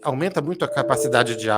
aumenta muito a capacidade de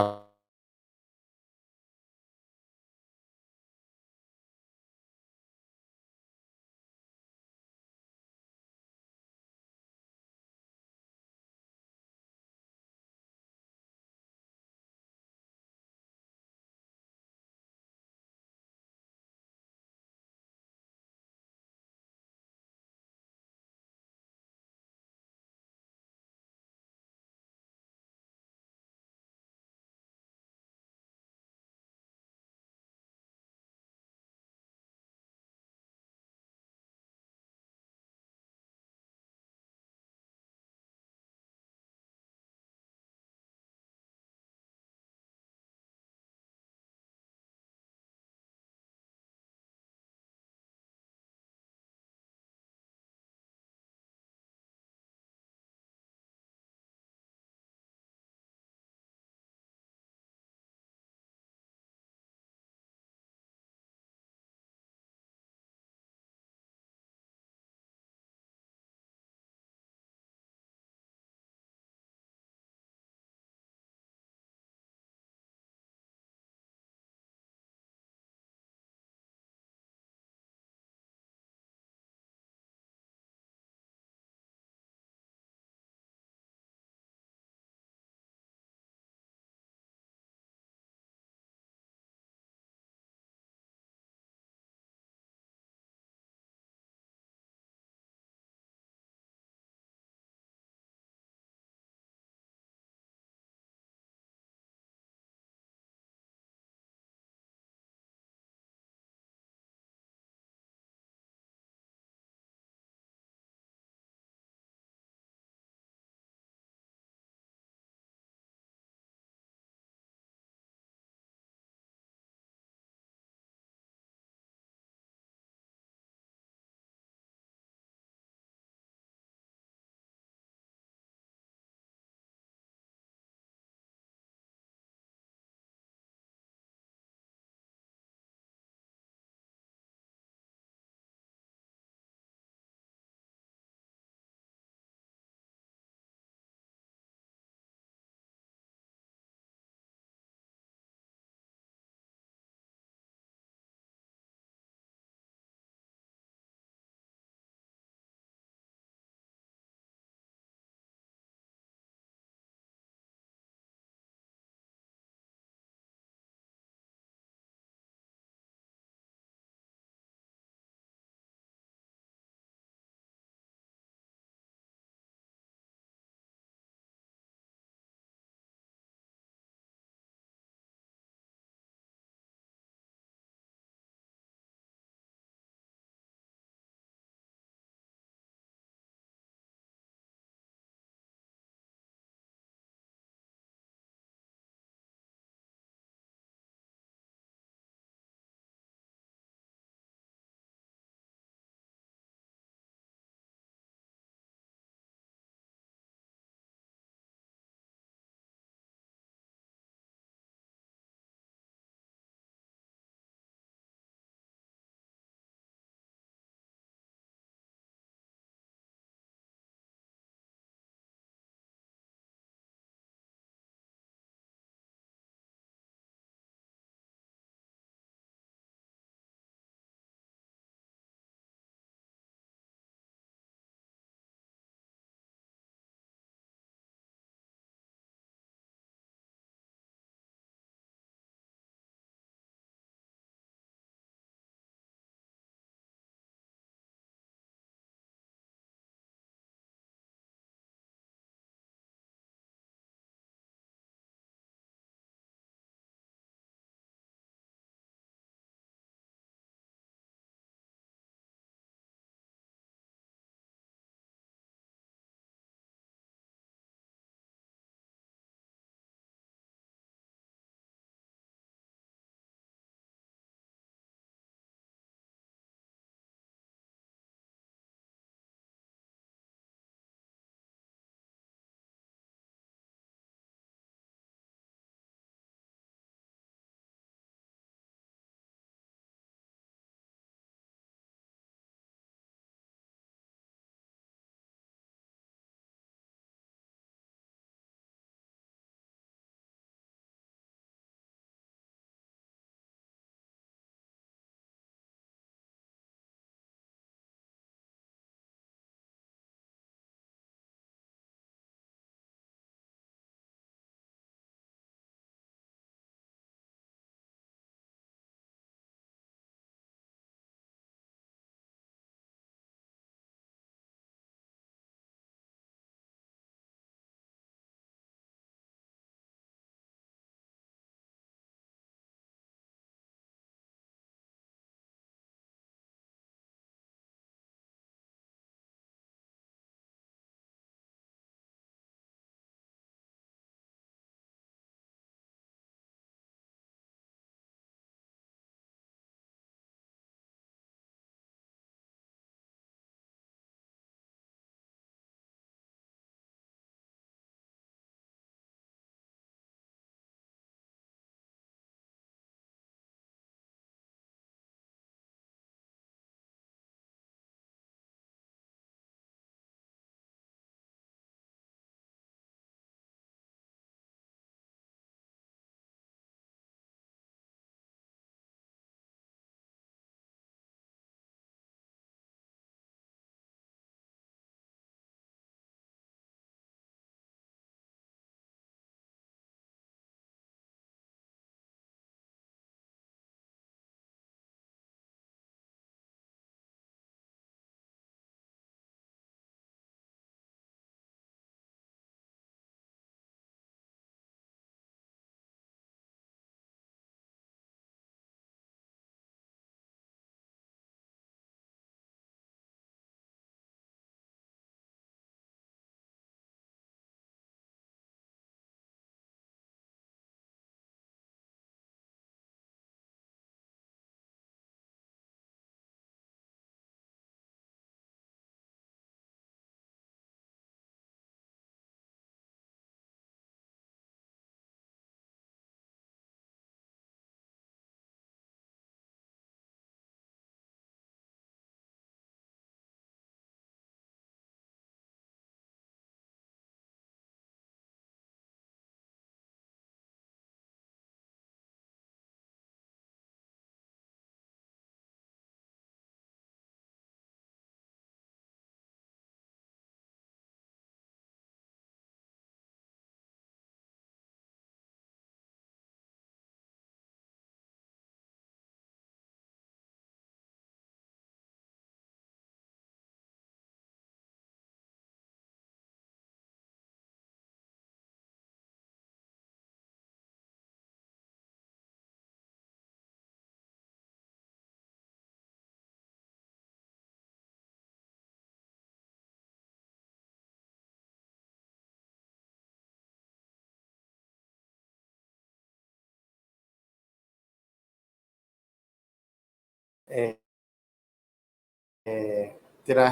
terá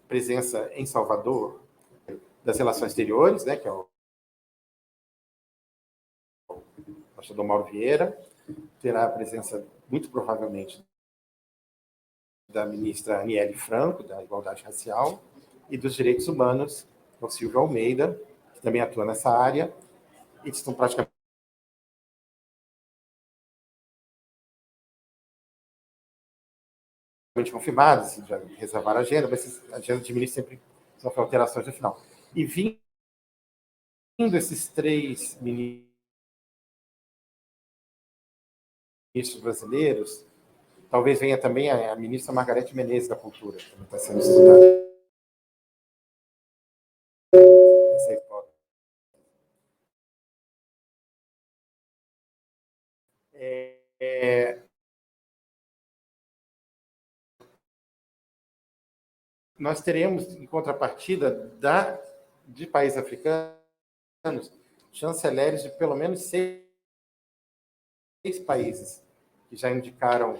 presença em Salvador das Relações Exteriores, né, que é o embaixador Mauro Vieira, terá a presença, muito provavelmente, da ministra Aniele Franco, da Igualdade Racial, e dos Direitos Humanos, o Silvio Almeida, que também atua nessa área, e estão praticamente confirmados, já reservaram a agenda, mas a agenda de ministro sempre sofre alterações no final. E vindo esses 3 ministros brasileiros, talvez venha também a ministra Margarete Menezes da Cultura, que está sendo estudada. Nós teremos, em contrapartida de países africanos, chanceleres de pelo menos 6 países que já indicaram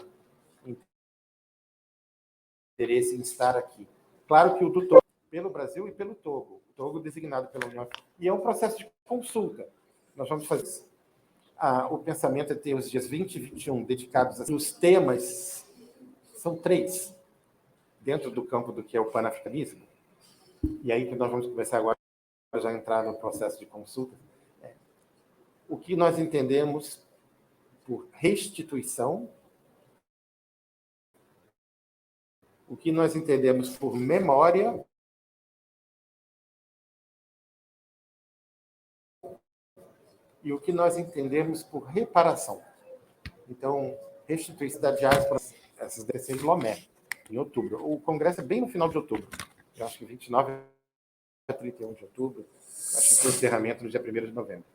interesse em estar aqui. Claro que o do Togo, pelo Brasil e pelo Togo. O Togo designado pela União Africana. E é um processo de consulta. Nós vamos fazer isso. O pensamento é ter os dias 20 e 21 dedicados a... Os temas são 3, dentro do campo do que é o panafricanismo. E aí que nós vamos começar agora, já entrar no processo de consulta. O que nós entendemos por restituição, o que nós entendemos por memória e o que nós entendemos por reparação. Então, restituição da diáspora, essas devem ser em Lomé, em outubro. O congresso é bem no final de outubro. Eu acho que 29 a 31 de outubro. Acho que o encerramento no dia 1º de novembro.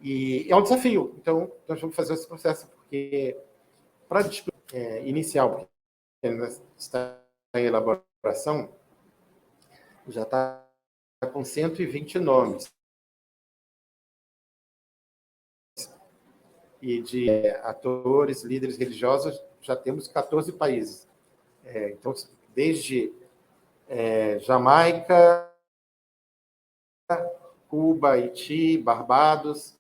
E é um desafio. Então, nós vamos fazer esse processo, porque para inicial, porque ainda está em elaboração, já está com 120 nomes. E de atores, líderes religiosos, já temos 14 países. Então, desde Jamaica, Cuba, Haiti, Barbados,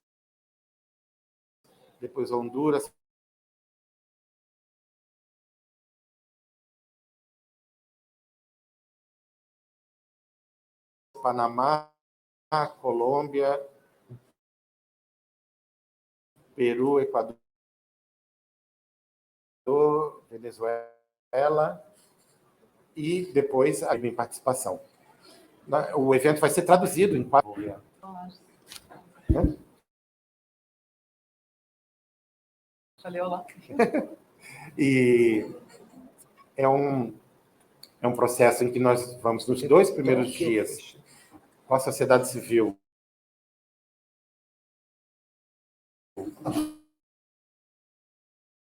depois Honduras, Panamá, Colômbia, Peru, Equador, Venezuela, e depois a minha participação. O evento vai ser traduzido em 4. Já leu lá? E é um processo em que nós vamos, nos 2 primeiros dias, com a sociedade civil,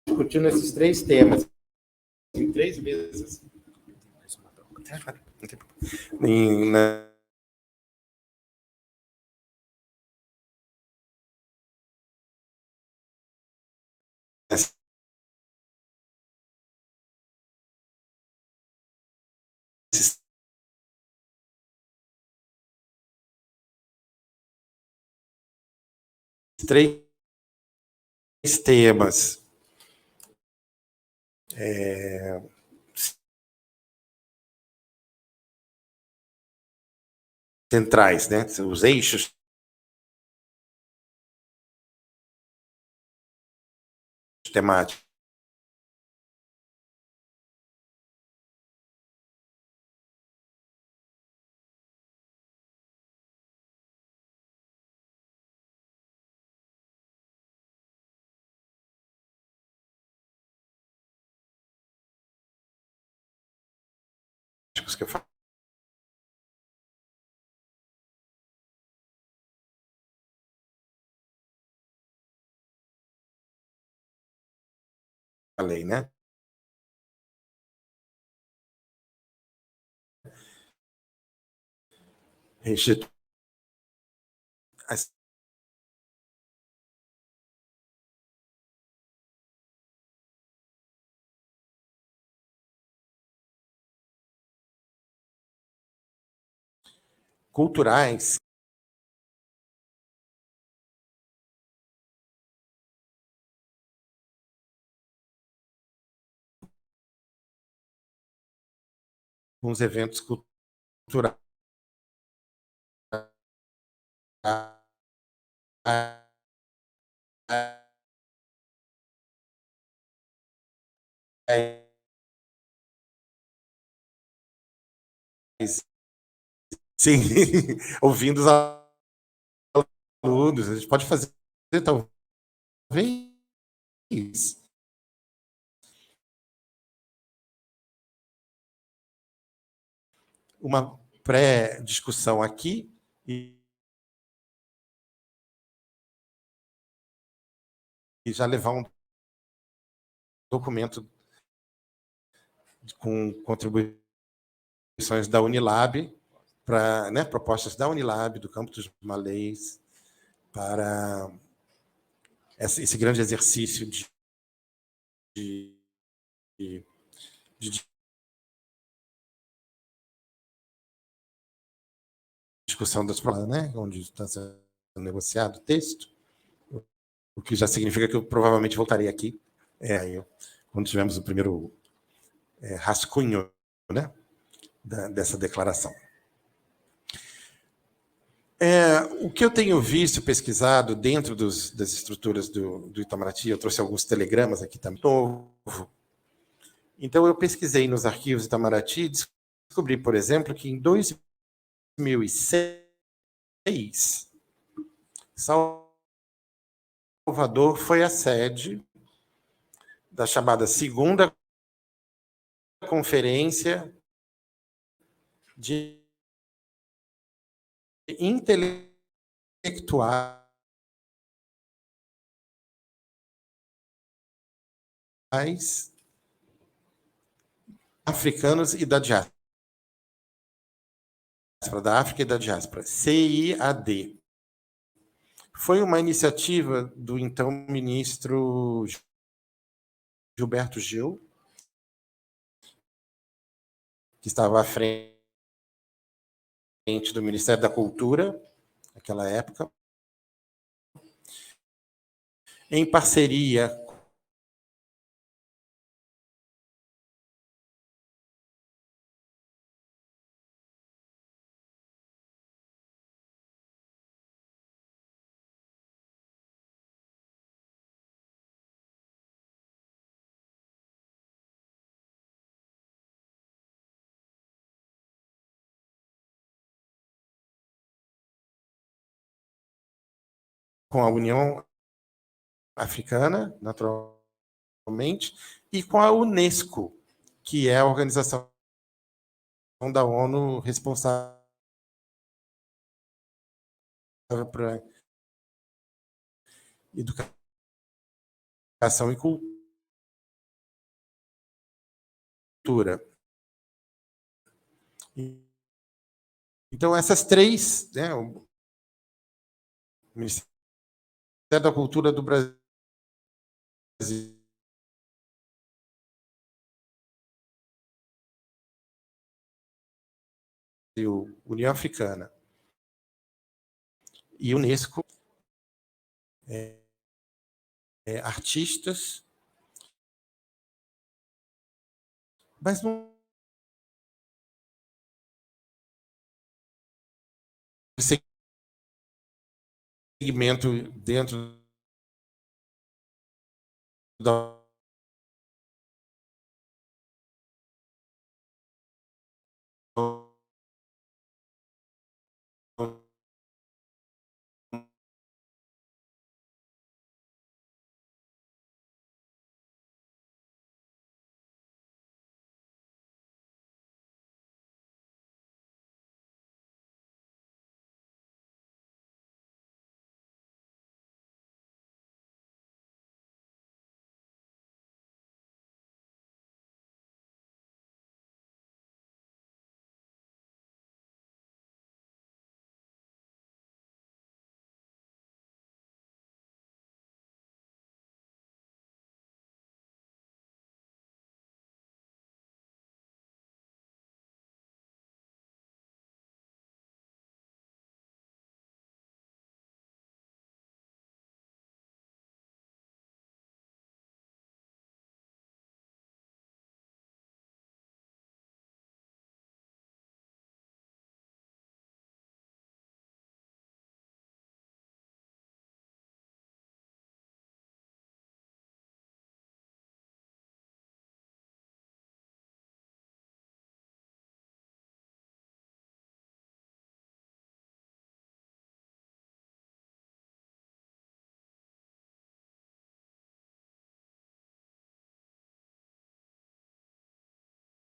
discutindo esses 3 temas, em 3 meses. Esses 3 temas centrais, né? Os eixos temáticos. Que eu falei, né? culturais com os eventos culturais sim, ouvindo os alunos. A gente pode fazer, talvez, uma pré-discussão aqui e já levar um documento com contribuições da Unilab, para, né, propostas da Unilab, do Campus dos Malês, para esse grande exercício de, de discussão das provas, né, onde está sendo negociado o texto, o que já significa que eu provavelmente voltarei aqui quando tivermos o primeiro rascunho, né, dessa declaração. O que eu tenho visto, pesquisado dentro das estruturas do Itamaraty, eu trouxe alguns telegramas aqui também, novo. Então, eu pesquisei nos arquivos do Itamaraty e descobri, por exemplo, que em 2006, Salvador foi a sede da chamada Segunda Conferência de Intelectuais africanos e da diáspora, da África e da diáspora, CIAD. Foi uma iniciativa do então ministro Gilberto Gil, que estava à frente do Ministério da Cultura, naquela época, em parceria com a União Africana, naturalmente, e com a Unesco, que é a organização da ONU responsável por educação e cultura. Então, essas três, né, o Ministério da Cultura do Brasil, União Africana e Unesco, artistas, mas não segmento dentro da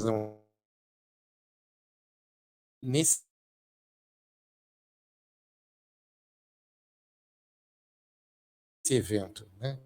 não... Nesse evento, né?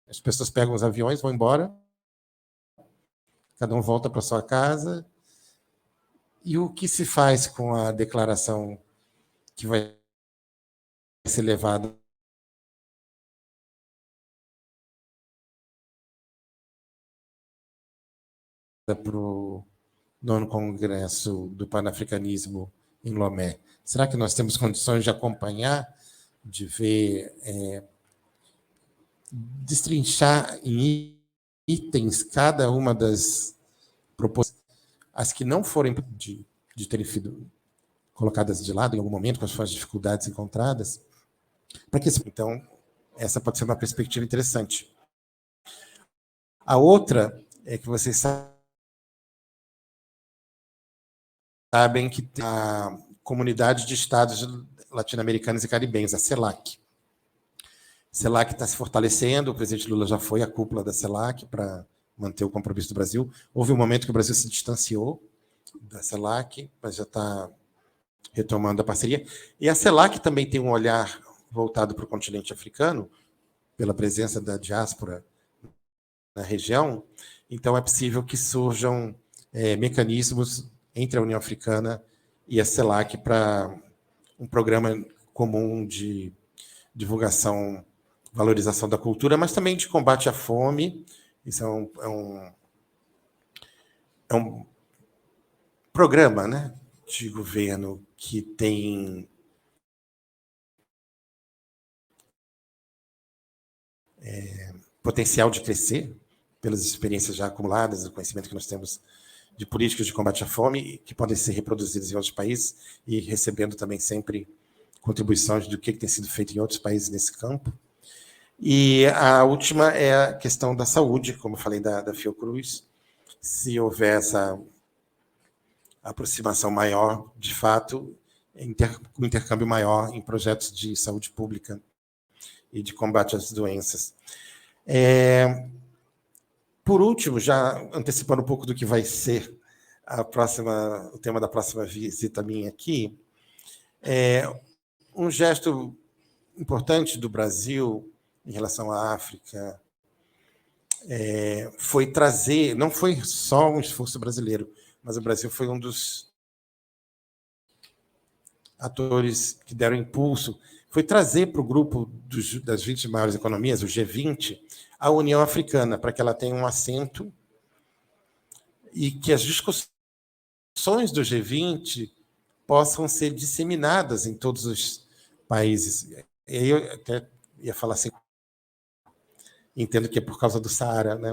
As pessoas pegam os aviões, vão embora, cada um volta para sua casa. E o que se faz com a declaração que vai ser levada para o 9º Congresso do Panafricanismo em Lomé? Será que nós temos condições de acompanhar, de ver, destrinchar em itens cada uma das propostas, as que não forem de terem sido colocadas de lado em algum momento, com as suas dificuldades encontradas, para que então essa pode ser uma perspectiva interessante. A outra é que vocês sabem que tem a Comunidade de Estados Latino-Americanos e Caribenhos, a CELAC. A CELAC está se fortalecendo, o presidente Lula já foi à cúpula da CELAC para manter o compromisso do Brasil. Houve um momento que o Brasil se distanciou da CELAC, mas já está retomando a parceria. E a CELAC também tem um olhar voltado para o continente africano, pela presença da diáspora na região. Então, é possível que surjam mecanismos entre a União Africana e a CELAC para um programa comum de divulgação, valorização da cultura, mas também de combate à fome. Isso é um programa, né, de governo que tem potencial de crescer pelas experiências já acumuladas, o conhecimento que nós temos de políticas de combate à fome, que podem ser reproduzidas em outros países e recebendo também sempre contribuições do que tem sido feito em outros países nesse campo. E a última é a questão da saúde, como eu falei da Fiocruz. Se houver essa aproximação maior, de fato, um intercâmbio maior em projetos de saúde pública e de combate às doenças. Por último, já antecipando um pouco do que vai ser o tema da próxima visita minha aqui, um gesto importante do Brasil em relação à África foi trazer, não foi só um esforço brasileiro, mas o Brasil foi um dos atores que deram impulso, foi trazer para o grupo das 20 maiores economias, o G20, a União Africana, para que ela tenha um assento e que as discussões do G20 possam ser disseminadas em todos os países. Eu até ia falar assim, entendo que é por causa do Saara, né?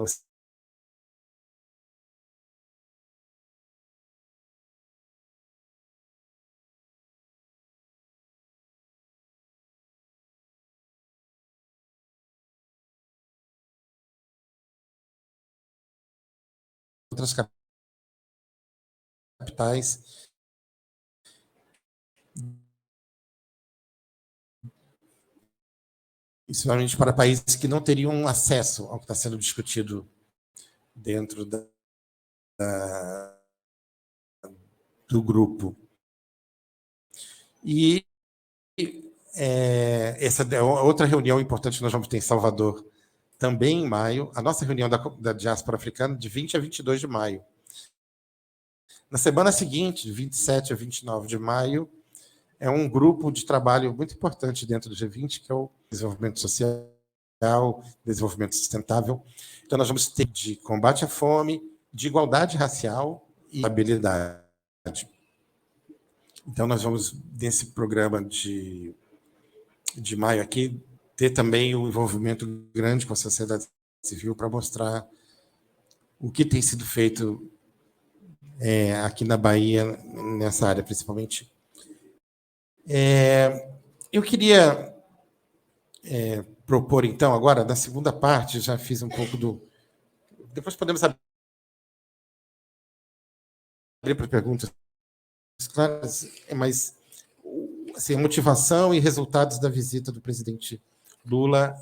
Outras capitais, principalmente para países que não teriam acesso ao que está sendo discutido dentro da do grupo. E essa é outra reunião importante que nós vamos ter em Salvador, também em maio, a nossa reunião da diáspora africana, de 20 a 22 de maio. Na semana seguinte, de 27 a 29 de maio, é um grupo de trabalho muito importante dentro do G20, que é o desenvolvimento social, desenvolvimento sustentável. Então, nós vamos ter de combate à fome, de igualdade racial e habilidade. Então, nós vamos, nesse programa de maio aqui, ter também um envolvimento grande com a sociedade civil para mostrar o que tem sido feito aqui na Bahia, nessa área, principalmente. Eu queria propor, então, agora, na segunda parte, já fiz um pouco do... Depois podemos abrir para perguntas claras, mas assim, a motivação e resultados da visita do presidente Lula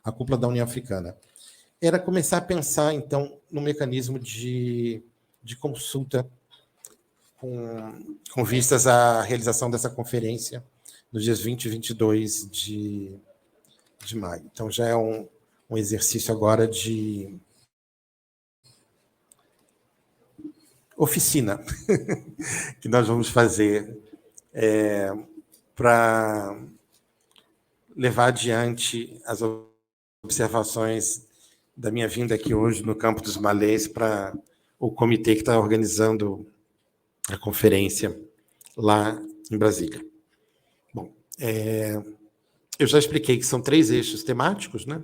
à cúpula da União Africana. Era começar a pensar, então, no mecanismo de consulta com vistas à realização dessa conferência nos dias 20 e 22 de maio. Então, já é um exercício agora de oficina que nós vamos fazer para levar adiante as observações da minha vinda aqui hoje no Campo dos Malês para o comitê que está organizando a conferência lá em Brasília. Bom, eu já expliquei que são 3 eixos temáticos, né?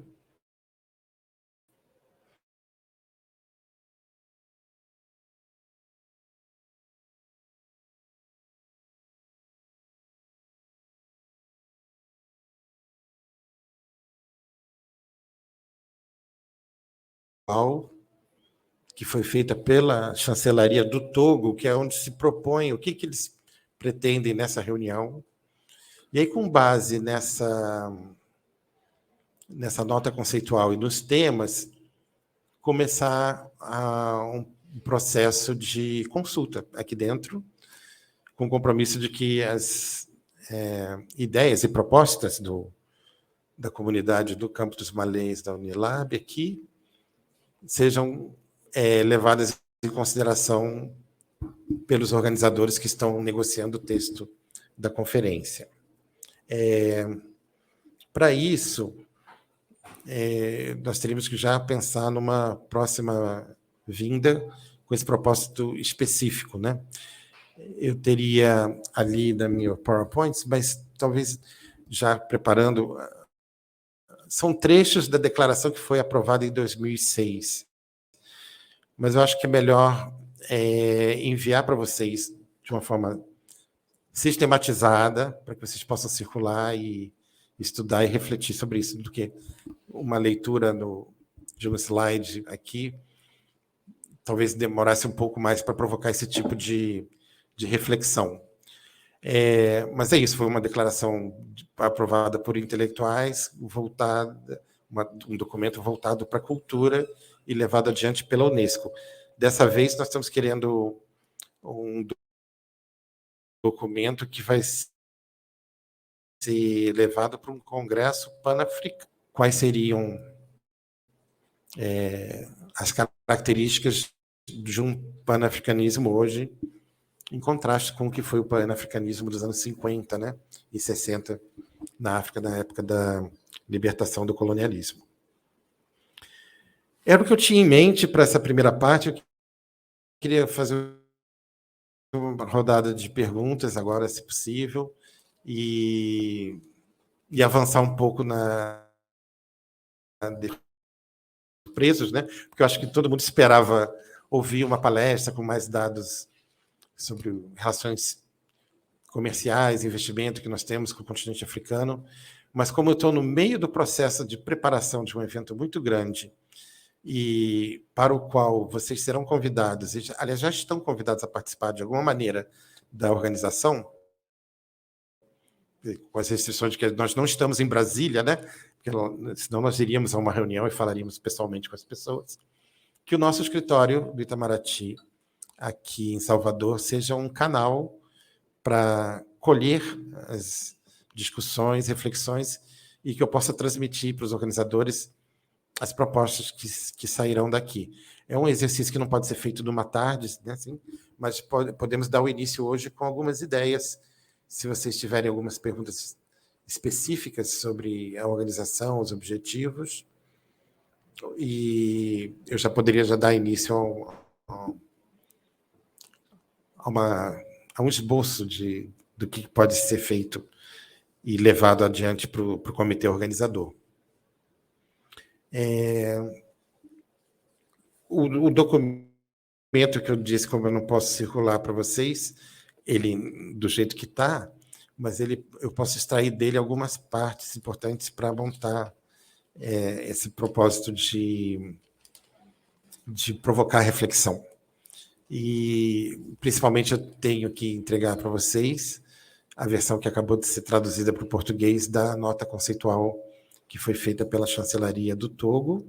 Que foi feita pela chancelaria do Togo, que é onde se propõe o que eles pretendem nessa reunião. E aí, com base nessa nota conceitual e nos temas, começar um processo de consulta aqui dentro, com o compromisso de que as ideias e propostas da comunidade do Campo dos Malês, da Unilab, aqui, sejam levadas em consideração pelos organizadores que estão negociando o texto da conferência. Para isso, nós teríamos que já pensar numa próxima vinda com esse propósito específico, né? Eu teria ali na minha PowerPoint, mas talvez já preparando... São trechos da declaração que foi aprovada em 2006. Mas eu acho que é melhor enviar para vocês de uma forma sistematizada, para que vocês possam circular e estudar e refletir sobre isso, do que uma leitura de um slide aqui talvez demorasse um pouco mais para provocar esse tipo de reflexão. Mas é isso, foi uma declaração aprovada por intelectuais, um documento voltado para a cultura e levado adiante pela Unesco. Dessa vez, nós estamos querendo um documento que vai ser levado para um congresso pan-africano. Quais seriam as características de um pan-africanismo hoje, em contraste com o que foi o pan-africanismo dos anos 50, né, e 60 na África, na época da libertação do colonialismo. Era o que eu tinha em mente para essa primeira parte. Eu queria fazer uma rodada de perguntas agora, se possível, e avançar um pouco presos, né? Porque eu acho que todo mundo esperava ouvir uma palestra com mais dados sobre relações comerciais, investimento que nós temos com o continente africano, mas como eu estou no meio do processo de preparação de um evento muito grande e para o qual vocês serão convidados, aliás, já estão convidados a participar de alguma maneira da organização, com as restrições de que nós não estamos em Brasília, né? Porque senão nós iríamos a uma reunião e falaríamos pessoalmente com as pessoas, que o nosso escritório do Itamaraty aqui em Salvador seja um canal para colher as discussões, reflexões, e que eu possa transmitir para os organizadores as propostas que sairão daqui. É um exercício que não pode ser feito numa tarde, né, assim, mas podemos dar o início hoje com algumas ideias. Se vocês tiverem algumas perguntas específicas sobre a organização, os objetivos, e eu já poderia dar início a um esboço do que pode ser feito e levado adiante para o comitê organizador. O documento que eu disse, como eu não posso circular para vocês, ele do jeito que está, mas eu posso extrair dele algumas partes importantes para montar esse propósito de provocar reflexão. E, principalmente, eu tenho que entregar para vocês a versão que acabou de ser traduzida para o português da nota conceitual que foi feita pela chancelaria do Togo,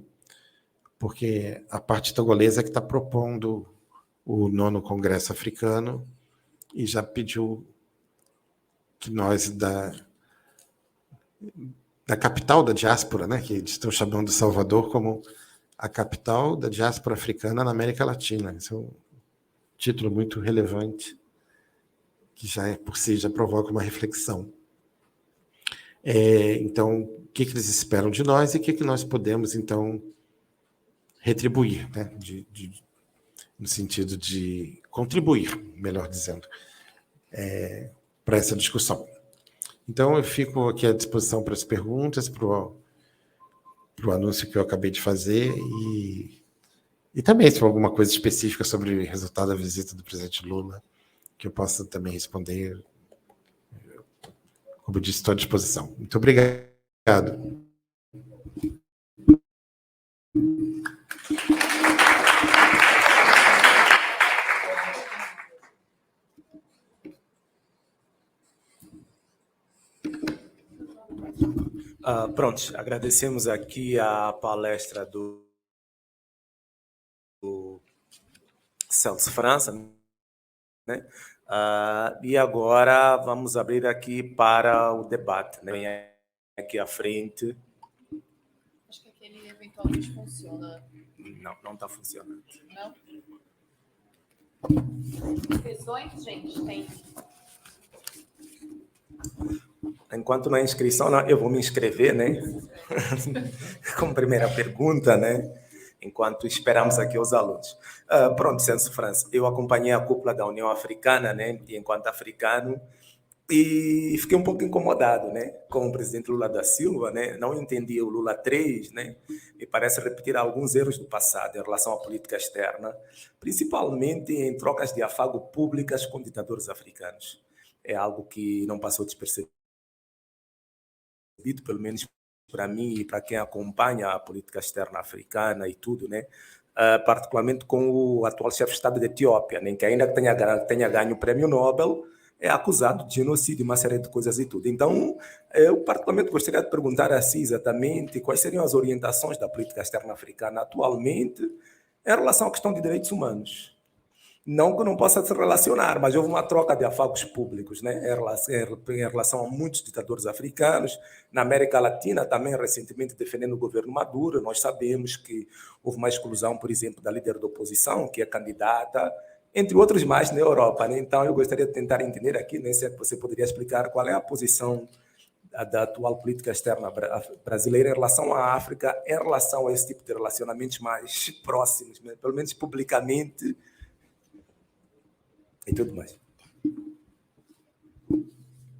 porque a parte togolesa que está propondo o 9º Congresso Africano e já pediu que nós, da capital da diáspora, né, que estão chamando Salvador como a capital da diáspora africana na América Latina. Isso é um título muito relevante, que já por si já provoca uma reflexão. Então, o que eles esperam de nós e o que nós podemos, então, retribuir, né? No sentido de contribuir, melhor dizendo, para essa discussão. Então, eu fico aqui à disposição para as perguntas, para o anúncio que eu acabei de fazer, e também se for alguma coisa específica sobre o resultado da visita do presidente Lula, que eu possa também responder. Como eu disse, estou à disposição. Muito obrigado. Pronto, agradecemos aqui a palestra do Celso França, né? E agora vamos abrir aqui para o debate, né? Aqui à frente. Acho que aquele eventualmente funciona. Não está funcionando. Não? Questões, gente? Tem. Enquanto na inscrição, eu vou me inscrever, né? Como primeira pergunta, né? Enquanto esperamos aqui os alunos. Pronto, Celso França, eu acompanhei a cúpula da União Africana, né? E enquanto africano, e fiquei um pouco incomodado, né? Com o presidente Lula da Silva, né? Não entendi o Lula 3, né? Me parece repetir alguns erros do passado em relação à política externa, principalmente em trocas de afago públicas com ditadores africanos. É algo que não passou despercebido, pelo menos para mim e para quem acompanha a política externa africana e tudo, né? Particularmente com o atual chefe de Estado da Etiópia, né? Que ainda tenha ganho o prêmio Nobel, é acusado de genocídio, uma série de coisas e tudo. Então, eu particularmente gostaria de perguntar assim exatamente quais seriam as orientações da política externa africana atualmente em relação à questão de direitos humanos. Não que não possa se relacionar, mas houve uma troca de afagos públicos, né, em relação a muitos ditadores africanos. Na América Latina, também recentemente defendendo o governo Maduro, nós sabemos que houve uma exclusão, por exemplo, da líder da oposição, que é candidata, entre outros mais na Europa. Né? Então, eu gostaria de tentar entender aqui, né, se você poderia explicar qual é a posição da atual política externa brasileira em relação à África, em relação a esse tipo de relacionamentos mais próximos, né? Pelo menos publicamente, e tudo mais.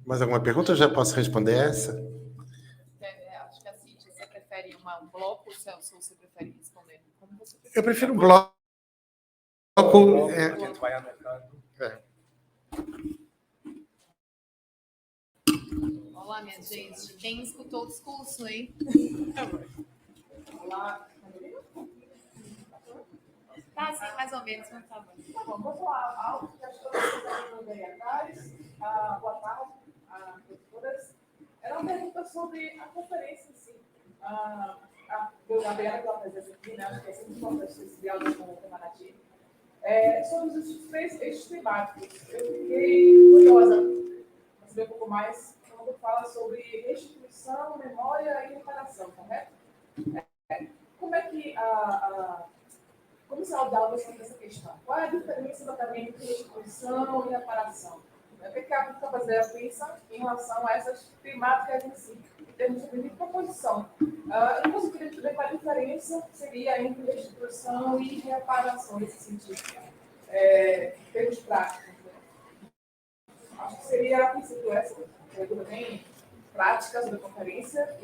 Mais alguma pergunta? Eu já posso responder essa? Acho que assim, você prefere um bloco, Celso, ou você prefere responder? Como você prefere? Eu prefiro um bloco. A gente vai anotando. Olá, minha gente. Quem escutou o discurso, hein? Olá. Tá, sim, mais ou menos, não tá bom. Tá bom, vou falar algo que as pessoas estão aí atrás. Boa tarde a todas. Era uma pergunta sobre a conferência em si. Gabriela, pela presença aqui, né? Acho que é sempre importante esse diálogo com o Itamaraty. sobre os três eixos temáticos. Eu fiquei curiosa para saber um pouco mais quando fala sobre restituição, memória e reparação, correto? Como é que como se aborda essa questão? Qual é a diferença exatamente entre restituição e reparação? O que a política brasileira pensa em relação a essas temáticas em si, em termos de proposição? Eu gostaria de ver qual a diferença seria entre restituição e reparação nesse sentido, em termos práticos. Né? Acho que seria, a princípio, essa leitura bem prática sobre a conferência.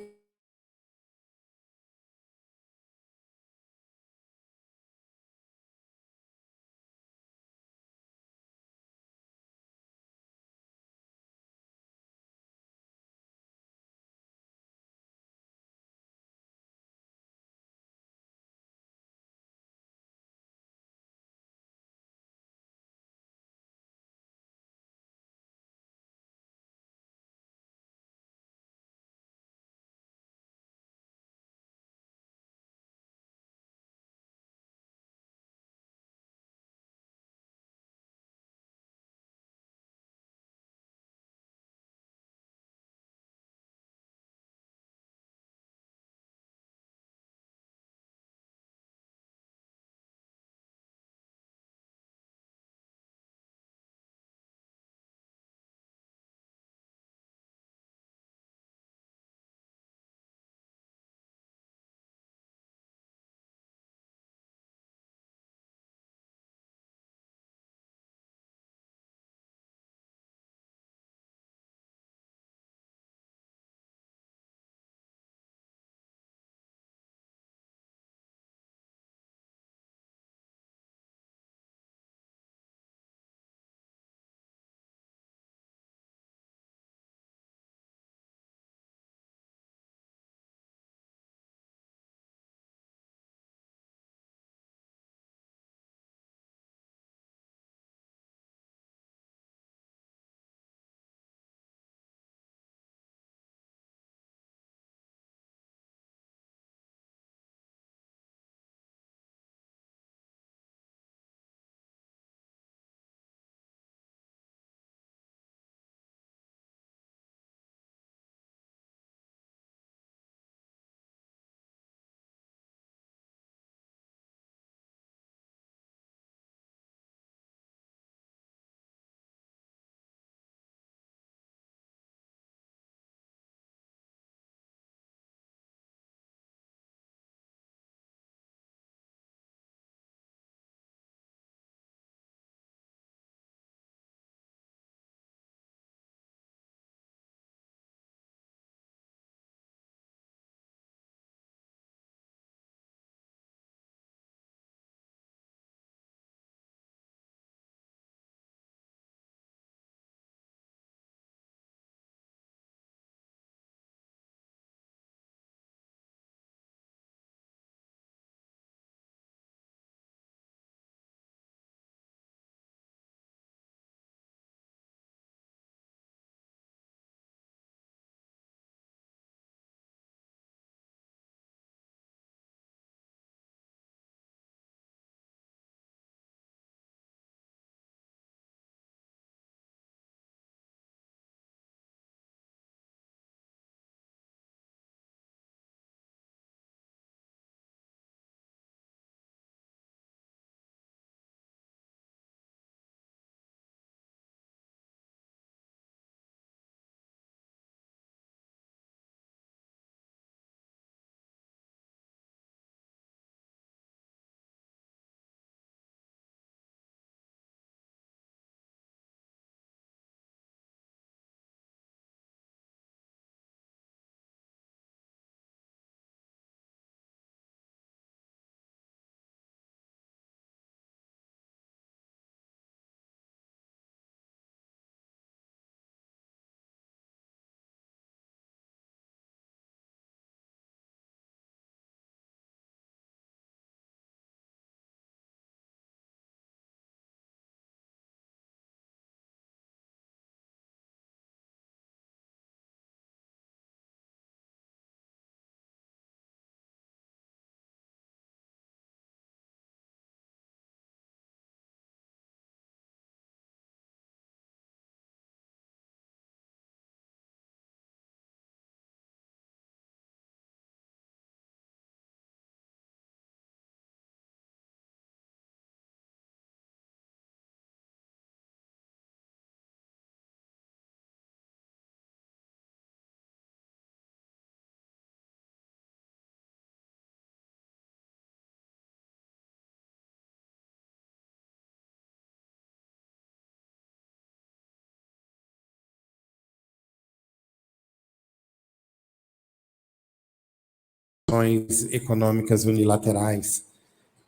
ações econômicas unilaterais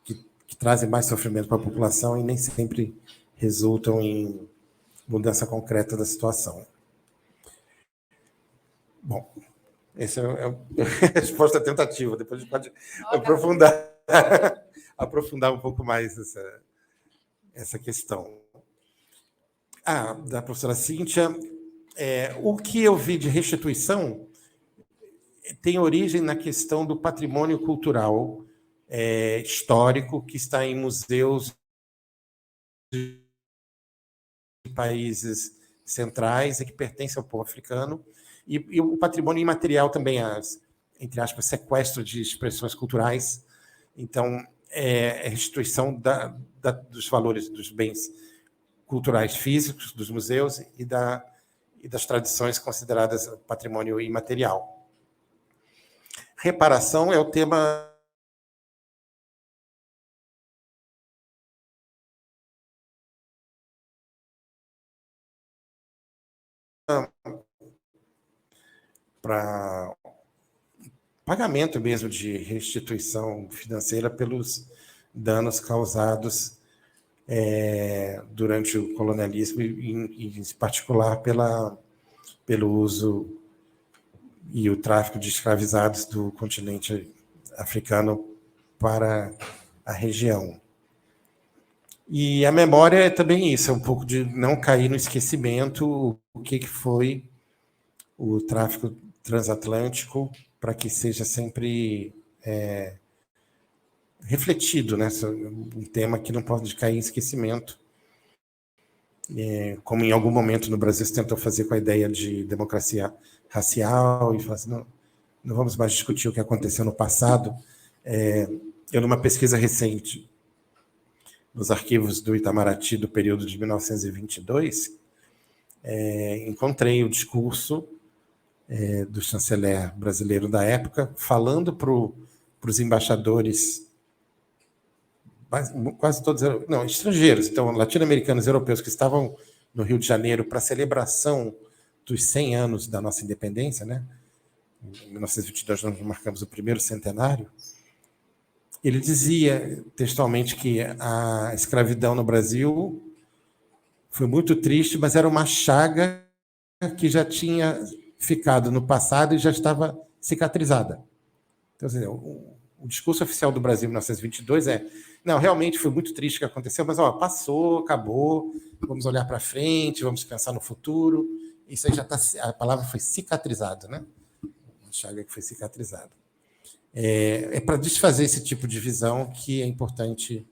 que trazem mais sofrimento para a população e nem sempre resultam em mudança concreta da situação. Bom, essa é a resposta tentativa. Depois a gente pode aprofundar um pouco mais essa questão. Da professora Cíntia, o que eu vi de restituição tem origem na questão do patrimônio cultural histórico que está em museus de países centrais e que pertence ao povo africano, e o patrimônio imaterial também, entre aspas, sequestro de expressões culturais. Então, a restituição dos valores dos bens culturais físicos dos museus e das tradições consideradas patrimônio imaterial. Reparação é o tema para pagamento mesmo de restituição financeira pelos danos causados durante o colonialismo e em particular pelo uso e o tráfico de escravizados do continente africano para a região. E a memória é também isso, é um pouco de não cair no esquecimento o que foi o tráfico transatlântico, para que seja sempre refletido, né? Um tema que não pode cair em esquecimento, como em algum momento no Brasil se tentou fazer com a ideia de democracia racial, e falar assim, não vamos mais discutir o que aconteceu no passado. Eu, numa pesquisa recente, nos arquivos do Itamaraty do período de 1922, encontrei o discurso do chanceler brasileiro da época, falando para os embaixadores, quase todos estrangeiros, então latino-americanos e europeus que estavam no Rio de Janeiro para a celebração dos 100 anos da nossa independência, né? Em 1922 nós marcamos o primeiro centenário. Ele dizia textualmente que a escravidão no Brasil foi muito triste, mas era uma chaga que já tinha ficado no passado e já estava cicatrizada. Então, o discurso oficial do Brasil em 1922 não, realmente foi muito triste o que aconteceu, mas passou, acabou, vamos olhar para frente, vamos pensar no futuro. Isso aí já está, a palavra foi cicatrizado, né? Uma chaga que foi cicatrizada. Para desfazer esse tipo de visão que é importante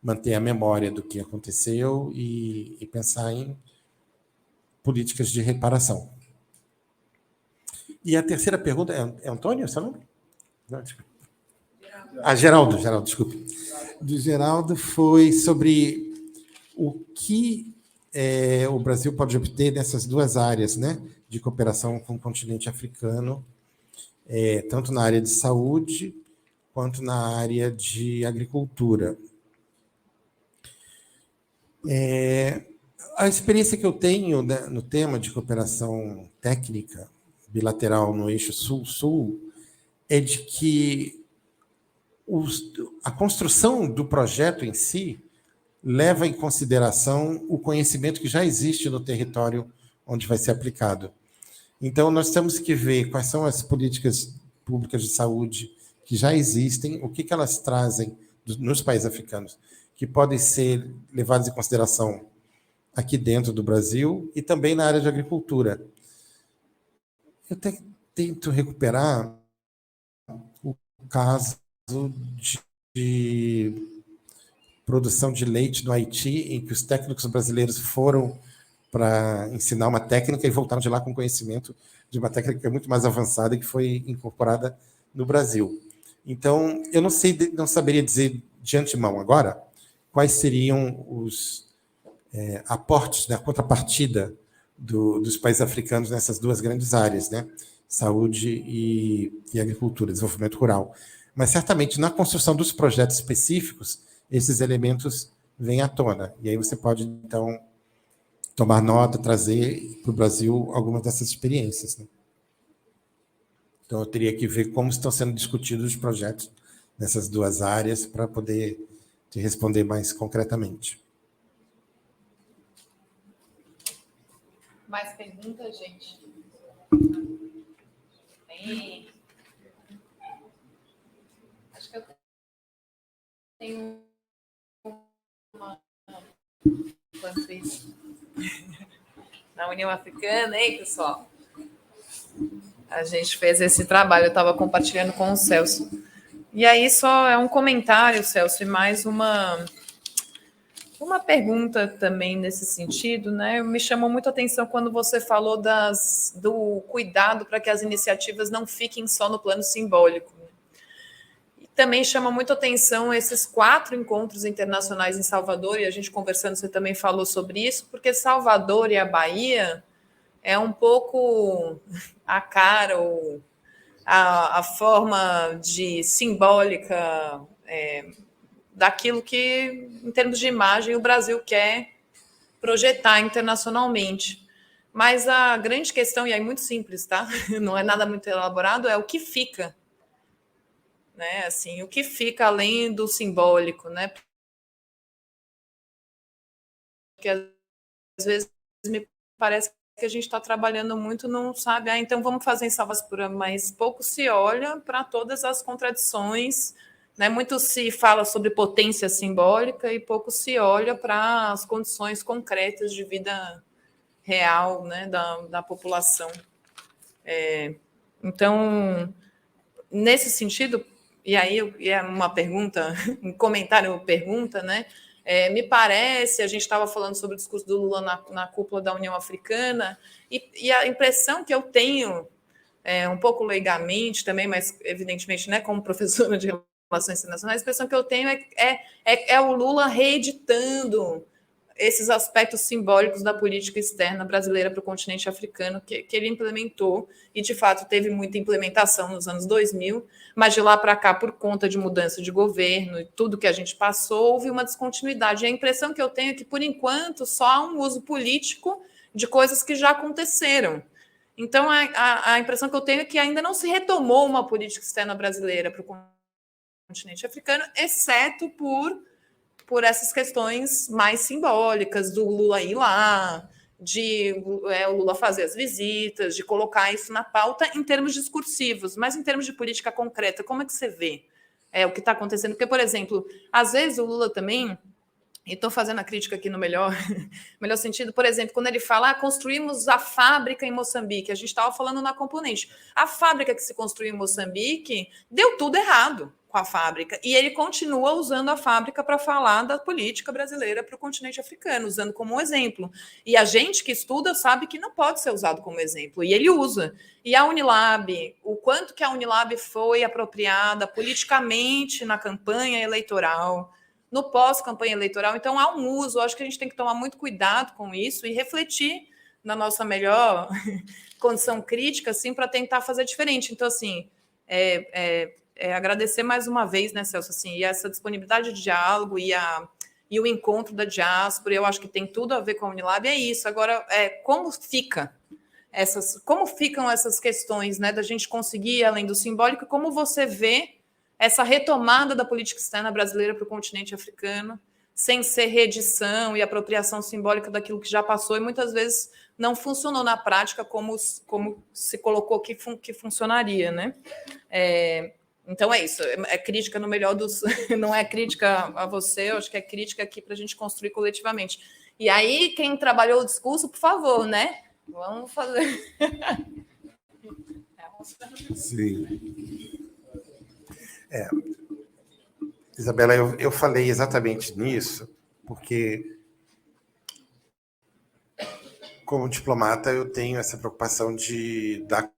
manter a memória do que aconteceu e pensar em políticas de reparação. E a terceira pergunta é Antônio, seu nome? Não, desculpa. Geraldo, desculpe. Do Geraldo foi sobre o que o Brasil pode obter nessas duas áreas, né, de cooperação com o continente africano, tanto na área de saúde quanto na área de agricultura. A experiência que eu tenho, né, no tema de cooperação técnica bilateral no eixo Sul-Sul é de que a construção do projeto em si leva em consideração o conhecimento que já existe no território onde vai ser aplicado. Então, nós temos que ver quais são as políticas públicas de saúde que já existem, o que elas trazem nos países africanos, que podem ser levadas em consideração aqui dentro do Brasil e também na área de agricultura. Eu tento recuperar o caso de produção de leite no Haiti, em que os técnicos brasileiros foram para ensinar uma técnica e voltaram de lá com conhecimento de uma técnica muito mais avançada que foi incorporada no Brasil. Então, eu não saberia dizer de antemão agora quais seriam os aportes, né, a contrapartida dos países africanos nessas duas grandes áreas, né, saúde e agricultura, desenvolvimento rural. Mas, certamente, na construção dos projetos específicos, esses elementos vêm à tona. E aí você pode, então, tomar nota, trazer para o Brasil algumas dessas experiências, né? Então, eu teria que ver como estão sendo discutidos os projetos nessas duas áreas para poder te responder mais concretamente. Mais perguntas, gente? Tem. Acho que eu tenho uma. Enquanto isso. Na União Africana, hein, pessoal? A gente fez esse trabalho, eu estava compartilhando com o Celso. E aí só é um comentário, Celso, e mais uma pergunta também nesse sentido, né? Me chamou muito a atenção quando você falou do cuidado para que as iniciativas não fiquem só no plano simbólico. E também chama muito a atenção esses 4 encontros internacionais em Salvador, e a gente conversando, você também falou sobre isso, porque Salvador e a Bahia é um pouco a cara ou a forma de simbólica daquilo que, em termos de imagem, o Brasil quer projetar internacionalmente. Mas a grande questão, e aí muito simples, tá? Não é nada muito elaborado, é o que fica. Né? Assim, o que fica além do simbólico, né? Porque às vezes me parece que a gente está trabalhando muito, não sabe, então vamos fazer em Salvador, mas pouco se olha para todas as contradições, né? Muito se fala sobre potência simbólica e pouco se olha para as condições concretas de vida real, né, da população. Então, nesse sentido, e aí é uma pergunta, um comentário, pergunta, né? Me parece, a gente estava falando sobre o discurso do Lula na cúpula da União Africana, e a impressão que eu tenho, um pouco leigamente também, mas evidentemente, né, como professora de Relações Internacionais, a impressão que eu tenho é o Lula reeditando esses aspectos simbólicos da política externa brasileira para o continente africano que ele implementou, e de fato teve muita implementação nos anos 2000, mas de lá para cá, por conta de mudança de governo e tudo que a gente passou, houve uma descontinuidade. E a impressão que eu tenho é que, por enquanto, só há um uso político de coisas que já aconteceram. Então, a impressão que eu tenho é que ainda não se retomou uma política externa brasileira para o continente africano, exceto por essas questões mais simbólicas do Lula ir lá, de o Lula fazer as visitas, de colocar isso na pauta em termos discursivos, mas em termos de política concreta, como é que você vê o que está acontecendo? Porque, por exemplo, às vezes o Lula também, e estou fazendo a crítica aqui no melhor sentido, por exemplo, quando ele fala, construímos a fábrica em Moçambique, a gente estava falando na componente. A fábrica que se construiu em Moçambique deu tudo errado com a fábrica, e ele continua usando a fábrica para falar da política brasileira para o continente africano, usando como um exemplo. E a gente que estuda sabe que não pode ser usado como exemplo, e ele usa. E a Unilab, o quanto que a Unilab foi apropriada politicamente na campanha eleitoral, no pós-campanha eleitoral. Então, há um uso, acho que a gente tem que tomar muito cuidado com isso e refletir na nossa melhor condição crítica, assim, para tentar fazer diferente. Então, assim, agradecer mais uma vez, né, Celso, assim, e essa disponibilidade de diálogo e o encontro da diáspora, eu acho que tem tudo a ver com a Unilab, é isso. Agora, como ficam essas questões, né, da gente conseguir, além do simbólico, como você vê essa retomada da política externa brasileira para o continente africano, sem ser reedição e apropriação simbólica daquilo que já passou, e muitas vezes não funcionou na prática como se colocou que funcionaria, né? Então é isso, é crítica no melhor dos... Não é crítica a você, eu acho que é crítica aqui para a gente construir coletivamente. E aí, quem trabalhou o discurso, por favor, né? Vamos fazer... Sim. Isabela, eu falei exatamente nisso, porque, como diplomata, eu tenho essa preocupação de dar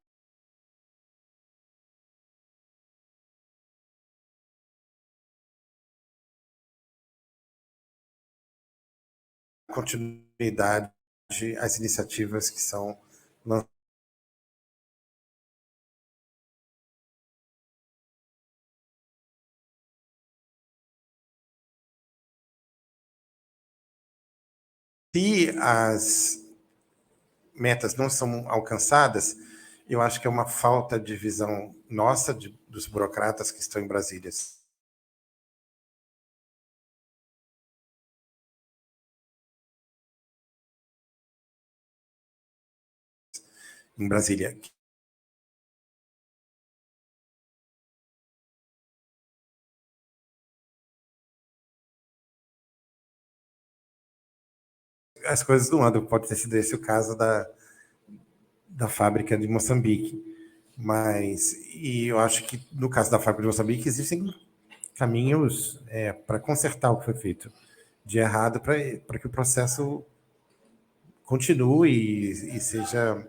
continuidade às iniciativas que são lançadas. Se as metas não são alcançadas, eu acho que é uma falta de visão nossa, dos burocratas que estão em Brasília. Em Brasília. As coisas não andam, pode ter sido esse o caso da fábrica de Moçambique. E eu acho que, no caso da fábrica de Moçambique, existem caminhos para consertar o que foi feito de errado, para que o processo continue e seja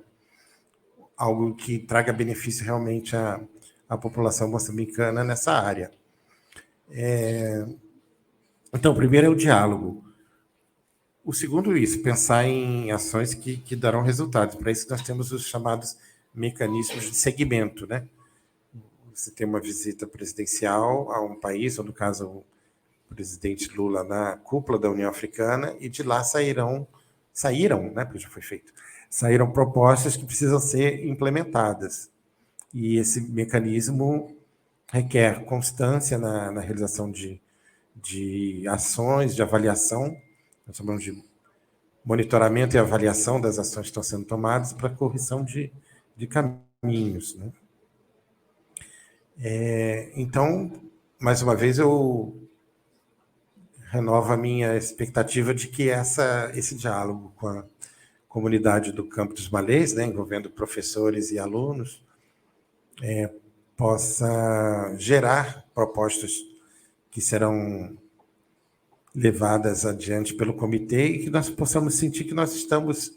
algo que traga benefício realmente à população moçambicana nessa área. Então, o primeiro é o diálogo. O segundo é isso, pensar em ações que darão resultados. Para isso, nós temos os chamados mecanismos de seguimento, né? Você tem uma visita presidencial a um país, ou no caso, o presidente Lula na cúpula da União Africana, e de lá saíram, né? Porque já foi feito, saíram propostas que precisam ser implementadas. E esse mecanismo requer constância na realização de ações, de avaliação, nós chamamos de monitoramento e avaliação das ações que estão sendo tomadas para correção de caminhos, né? Então, mais uma vez, eu renovo a minha expectativa de que esse diálogo com a comunidade do Campo dos Malês, né, envolvendo professores e alunos, possa gerar propostas que serão levadas adiante pelo comitê e que nós possamos sentir que nós estamos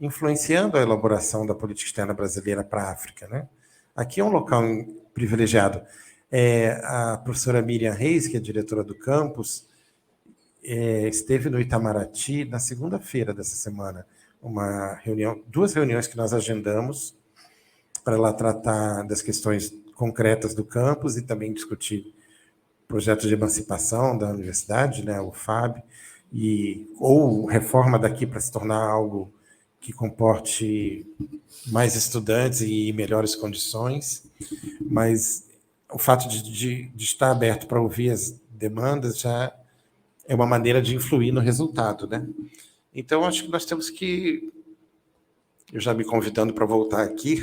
influenciando a elaboração da política externa brasileira para a África, né? Aqui é um local privilegiado. A professora Miriam Reis, que é diretora do campus, esteve no Itamaraty na segunda-feira dessa semana, duas reuniões que nós agendamos para lá tratar das questões concretas do campus e também discutir projeto de emancipação da universidade, né, o FAB, ou reforma daqui para se tornar algo que comporte mais estudantes e melhores condições, mas o fato de estar aberto para ouvir as demandas já é uma maneira de influir no resultado, né? Então, acho que nós temos que, eu já me convidando para voltar aqui,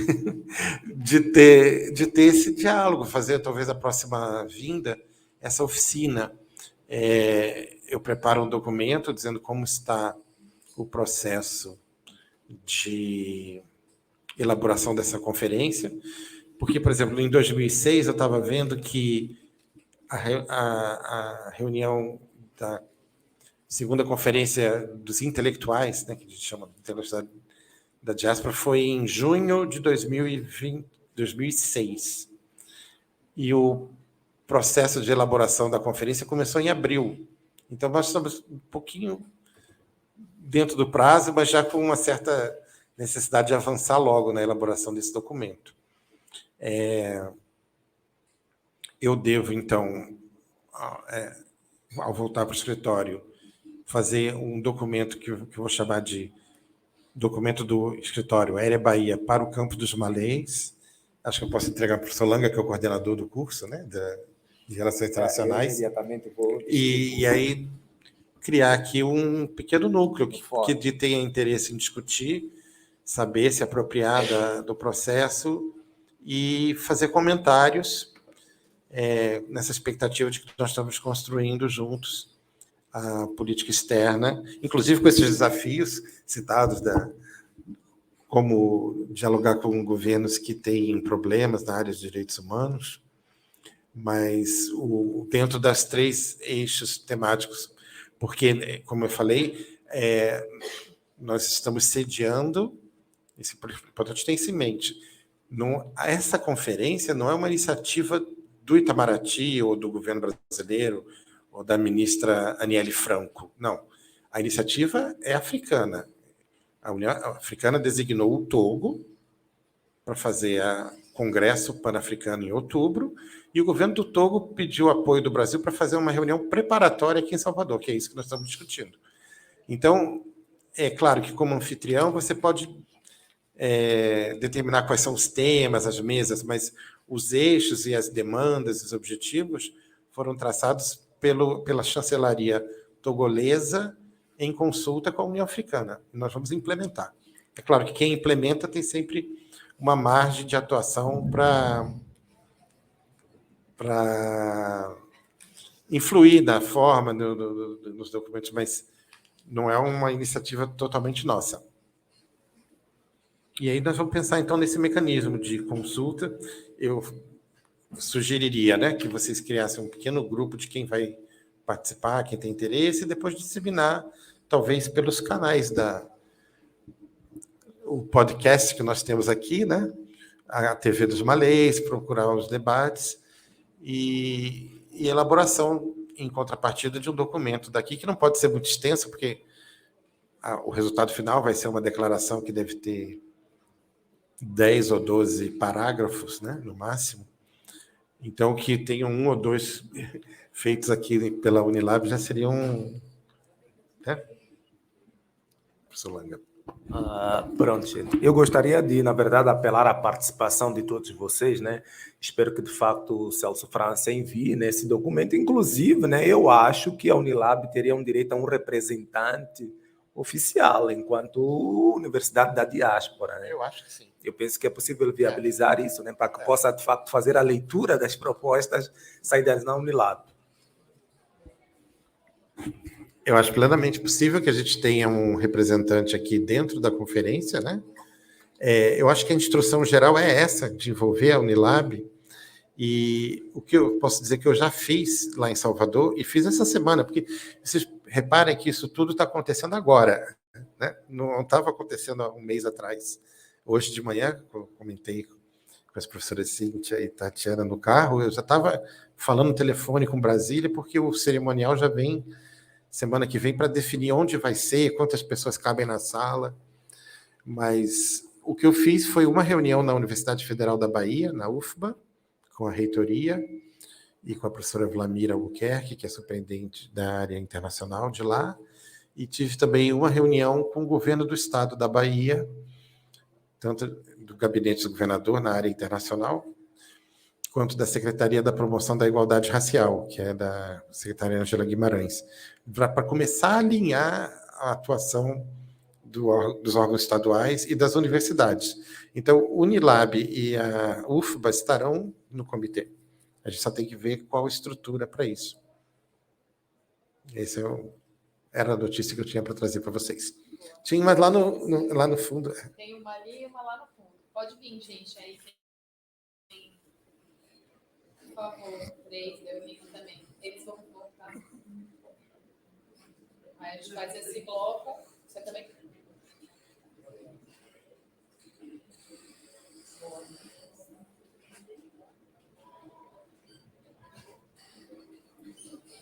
de ter esse diálogo, fazer talvez a próxima vinda, essa oficina. Eu preparo um documento dizendo como está o processo de elaboração dessa conferência, porque, por exemplo, em 2006 eu estava vendo que a reunião da segunda conferência dos intelectuais, né, que a gente chama de intelectuais da diáspora, foi em junho de 2006. E o processo de elaboração da conferência começou em abril. Então, nós estamos um pouquinho dentro do prazo, mas já com uma certa necessidade de avançar logo na elaboração desse documento. Eu devo, então, ao voltar para o escritório, fazer um documento que eu vou chamar de documento do escritório Aérea Bahia para o Campo dos Malês. Acho que eu posso entregar para o professor Langa, que é o coordenador do curso, né, de Relações Internacionais. Imediatamente vou... E aí criar aqui um pequeno núcleo que tenha interesse em discutir, saber se apropriar do processo e fazer comentários nessa expectativa de que nós estamos construindo juntos a política externa, inclusive com esses desafios citados, como dialogar com governos que têm problemas na área de direitos humanos, mas dentro das 3 eixos temáticos, porque, como eu falei, nós estamos sediando, esse importante tem isso em mente, essa conferência não é uma iniciativa do Itamaraty ou do governo brasileiro ou da ministra Aniele Franco, não. A iniciativa é africana. A União Africana designou o Togo para fazer o Congresso Pan-Africano em outubro, e o governo do Togo pediu apoio do Brasil para fazer uma reunião preparatória aqui em Salvador, que é isso que nós estamos discutindo. Então, é claro que, como anfitrião, você pode determinar quais são os temas, as mesas, mas os eixos e as demandas, os objetivos foram traçados pela chancelaria togolesa em consulta com a União Africana. Nós vamos implementar. É claro que quem implementa tem sempre uma margem de atuação para influir na forma, nos documentos, mas não é uma iniciativa totalmente nossa. E aí nós vamos pensar, então, nesse mecanismo de consulta. Eu sugeriria, né, que vocês criassem um pequeno grupo de quem vai participar, quem tem interesse, e depois disseminar, talvez, pelos canais o podcast que nós temos aqui, né, a TV dos Malês, procurar os debates e elaboração em contrapartida de um documento daqui, que não pode ser muito extenso, porque o resultado final vai ser uma declaração que deve ter 10 ou 12 parágrafos, né, no máximo. Então, que tenham 1 ou 2 feitos aqui pela Unilab já seriam... Né? Professor Langa. Pronto, gente. Eu gostaria de, na verdade, apelar à participação de todos vocês, né? Espero que, de fato, o Celso França envie nesse documento. Inclusive, né, eu acho que a Unilab teria um direito a um representante oficial, enquanto Universidade da Diáspora, né? Eu acho que sim. Eu penso que é possível viabilizar isso, né, para que possa, de fato, fazer a leitura das propostas saídas na Unilab. Eu acho plenamente possível que a gente tenha um representante aqui dentro da conferência, né? Eu acho que a instrução geral é essa, de envolver a Unilab, e o que eu posso dizer que eu já fiz lá em Salvador, e fiz essa semana, porque vocês reparem que isso tudo está acontecendo agora, né? Não estava acontecendo há um mês atrás. Hoje de manhã, eu comentei com as professoras Cíntia e Tatiana no carro, eu já estava falando no telefone com Brasília, porque o cerimonial já vem semana que vem para definir onde vai ser, quantas pessoas cabem na sala. Mas o que eu fiz foi uma reunião na Universidade Federal da Bahia, na UFBA, com a reitoria e com a professora Vlamira Albuquerque, que é superintendente da área internacional de lá, e tive também uma reunião com o governo do estado da Bahia, tanto do gabinete do governador na área internacional, quanto da Secretaria da Promoção da Igualdade Racial, que é da secretária Ângela Guimarães, para começar a alinhar a atuação dos órgãos estaduais e das universidades. Então, o Unilab e a UFBA estarão no comitê. A gente só tem que ver qual estrutura para isso. Essa era a notícia que eu tinha para trazer para vocês. Tinha, mas lá no fundo... Tem uma ali e uma lá no fundo. Pode vir, gente. Aí tem... Por favor, 3, Leonino também. Eles vão voltar. Aí a gente faz esse bloco. Você também...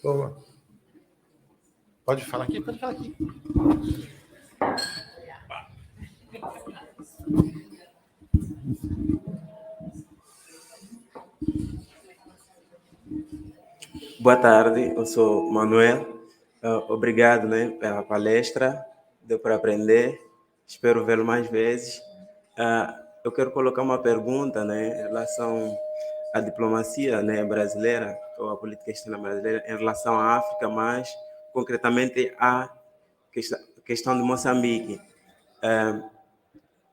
Boa. Pode falar aqui? Pode falar aqui. Boa tarde, eu sou Manuel. Obrigado, né, pela palestra. Deu para aprender. Espero vê-lo mais vezes. Eu quero colocar uma pergunta, né, em relação à diplomacia, né, brasileira, ou à política externa brasileira, em relação à África, mas concretamente à questão de Moçambique.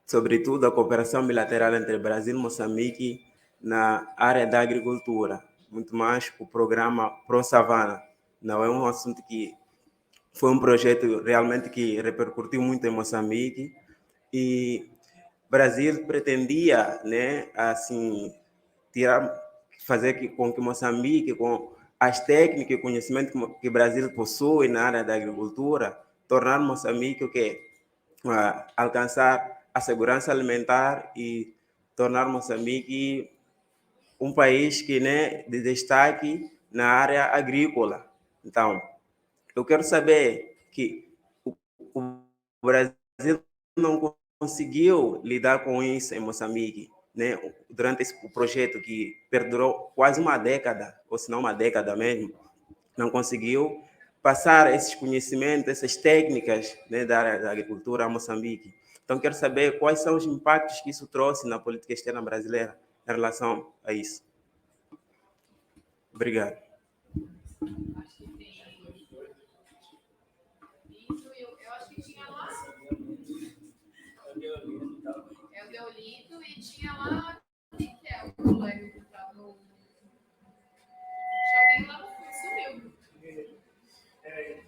Sobretudo a cooperação bilateral entre Brasil e Moçambique na área da agricultura, muito mais o programa Pro-Savana. Não é um assunto que foi um projeto realmente que repercutiu muito em Moçambique, e o Brasil pretendia, né, assim, fazer com que Moçambique, com as técnicas e conhecimento que o Brasil possui na área da agricultura, tornar Moçambique o quê? Alcançar a segurança alimentar e tornar Moçambique um país que, né, de destaque na área agrícola. Então, eu quero saber que o Brasil não conseguiu lidar com isso em Moçambique, né, durante o projeto que perdurou quase uma década, ou se não uma década mesmo, não conseguiu passar esses conhecimentos, essas técnicas, né, da área da agricultura a Moçambique. Então, quero saber quais são os impactos que isso trouxe na política externa brasileira em relação a isso. Obrigado. Eu acho que tinha lá. É o Deolito e tinha lá. Quem que é o colega que tá no. Tinha alguém lá no fundo, sumiu.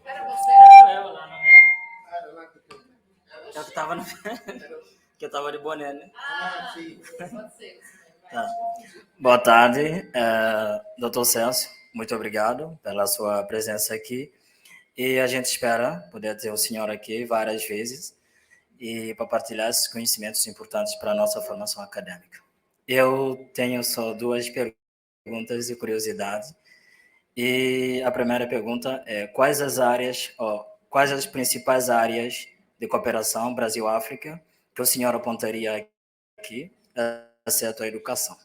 Era você? Eu lá, não é? Eu que tava no... que eu tava de boné, né? Sim. Pode ser. Tá. Boa tarde, Dr. Celso. Muito obrigado pela sua presença aqui. E a gente espera poder ter o senhor aqui várias vezes e para partilhar esses conhecimentos importantes para a nossa formação acadêmica. Eu tenho só 2 perguntas e curiosidades. E a primeira pergunta é: quais as principais áreas de cooperação Brasil-África que o senhor apontaria aqui, exceto a educação?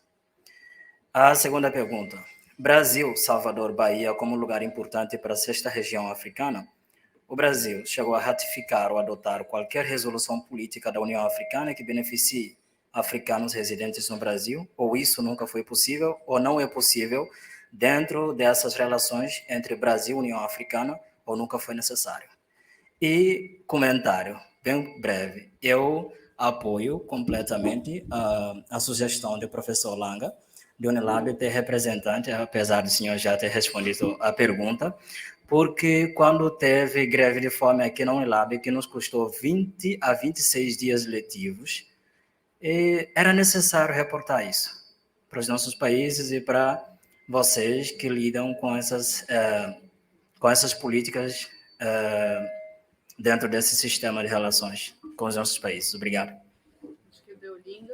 A segunda pergunta: Brasil, Salvador, Bahia como lugar importante para a 6ª região africana, o Brasil chegou a ratificar ou adotar qualquer resolução política da União Africana que beneficie africanos residentes no Brasil, ou isso nunca foi possível, ou não é possível dentro dessas relações entre Brasil e União Africana, ou nunca foi necessário? E comentário, bem breve, eu apoio completamente a sugestão do professor Langa, de Unilab ter representante, apesar do senhor já ter respondido a pergunta, porque quando teve greve de fome aqui na Unilab, que nos custou 20 a 26 dias letivos, era necessário reportar isso para os nossos países e para vocês que lidam com essas políticas dentro desse sistema de relações com os nossos países. Obrigado. Acho que deu lindo.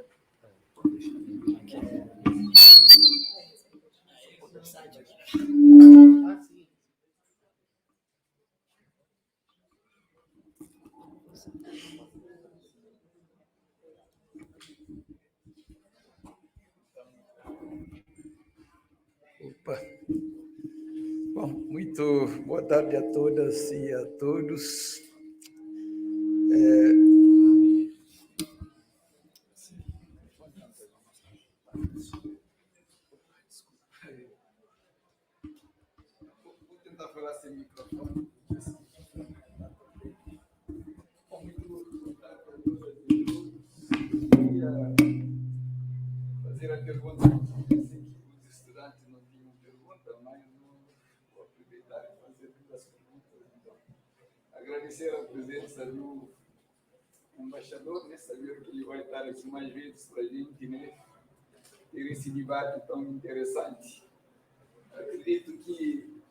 Opa. Bom, muito boa tarde a todas e a todos. Vou tentar falar sem microfone. Bom, muito boa tarde a todas e a todos. Queria fazer a pergunta. Os estudantes não tinham pergunta, mas vou aproveitar e fazer duas perguntas. Então, agradecer a presença do embaixador, né, saber que ele vai estar aqui mais vezes para a gente, né, ter esse debate tão interessante. Acredito que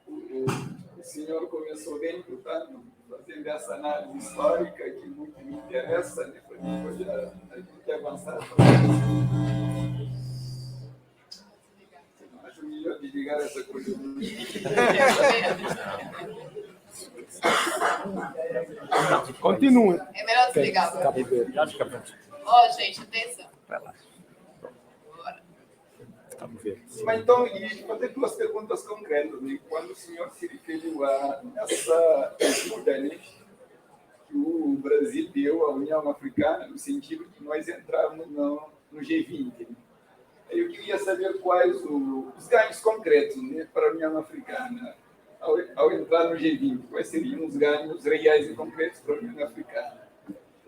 o senhor começou bem, portanto, fazendo essa análise histórica que muito me interessa, né, para depois a gente avançar. Acho melhor desligar essa coisa. Continua. É melhor desligar. Ó, gente, atenção. Vai lá. Bora. Vamos ver. Mas então, e fazer duas perguntas concretas. Né? Quando o senhor se referiu a essa ajuda, né, que o Brasil deu à União Africana, no sentido de nós entrarmos no G20, né? Eu queria saber quais os ganhos concretos, né, para a União Africana ao entrar no G20. Quais seriam os ganhos reais e concretos para a União Africana?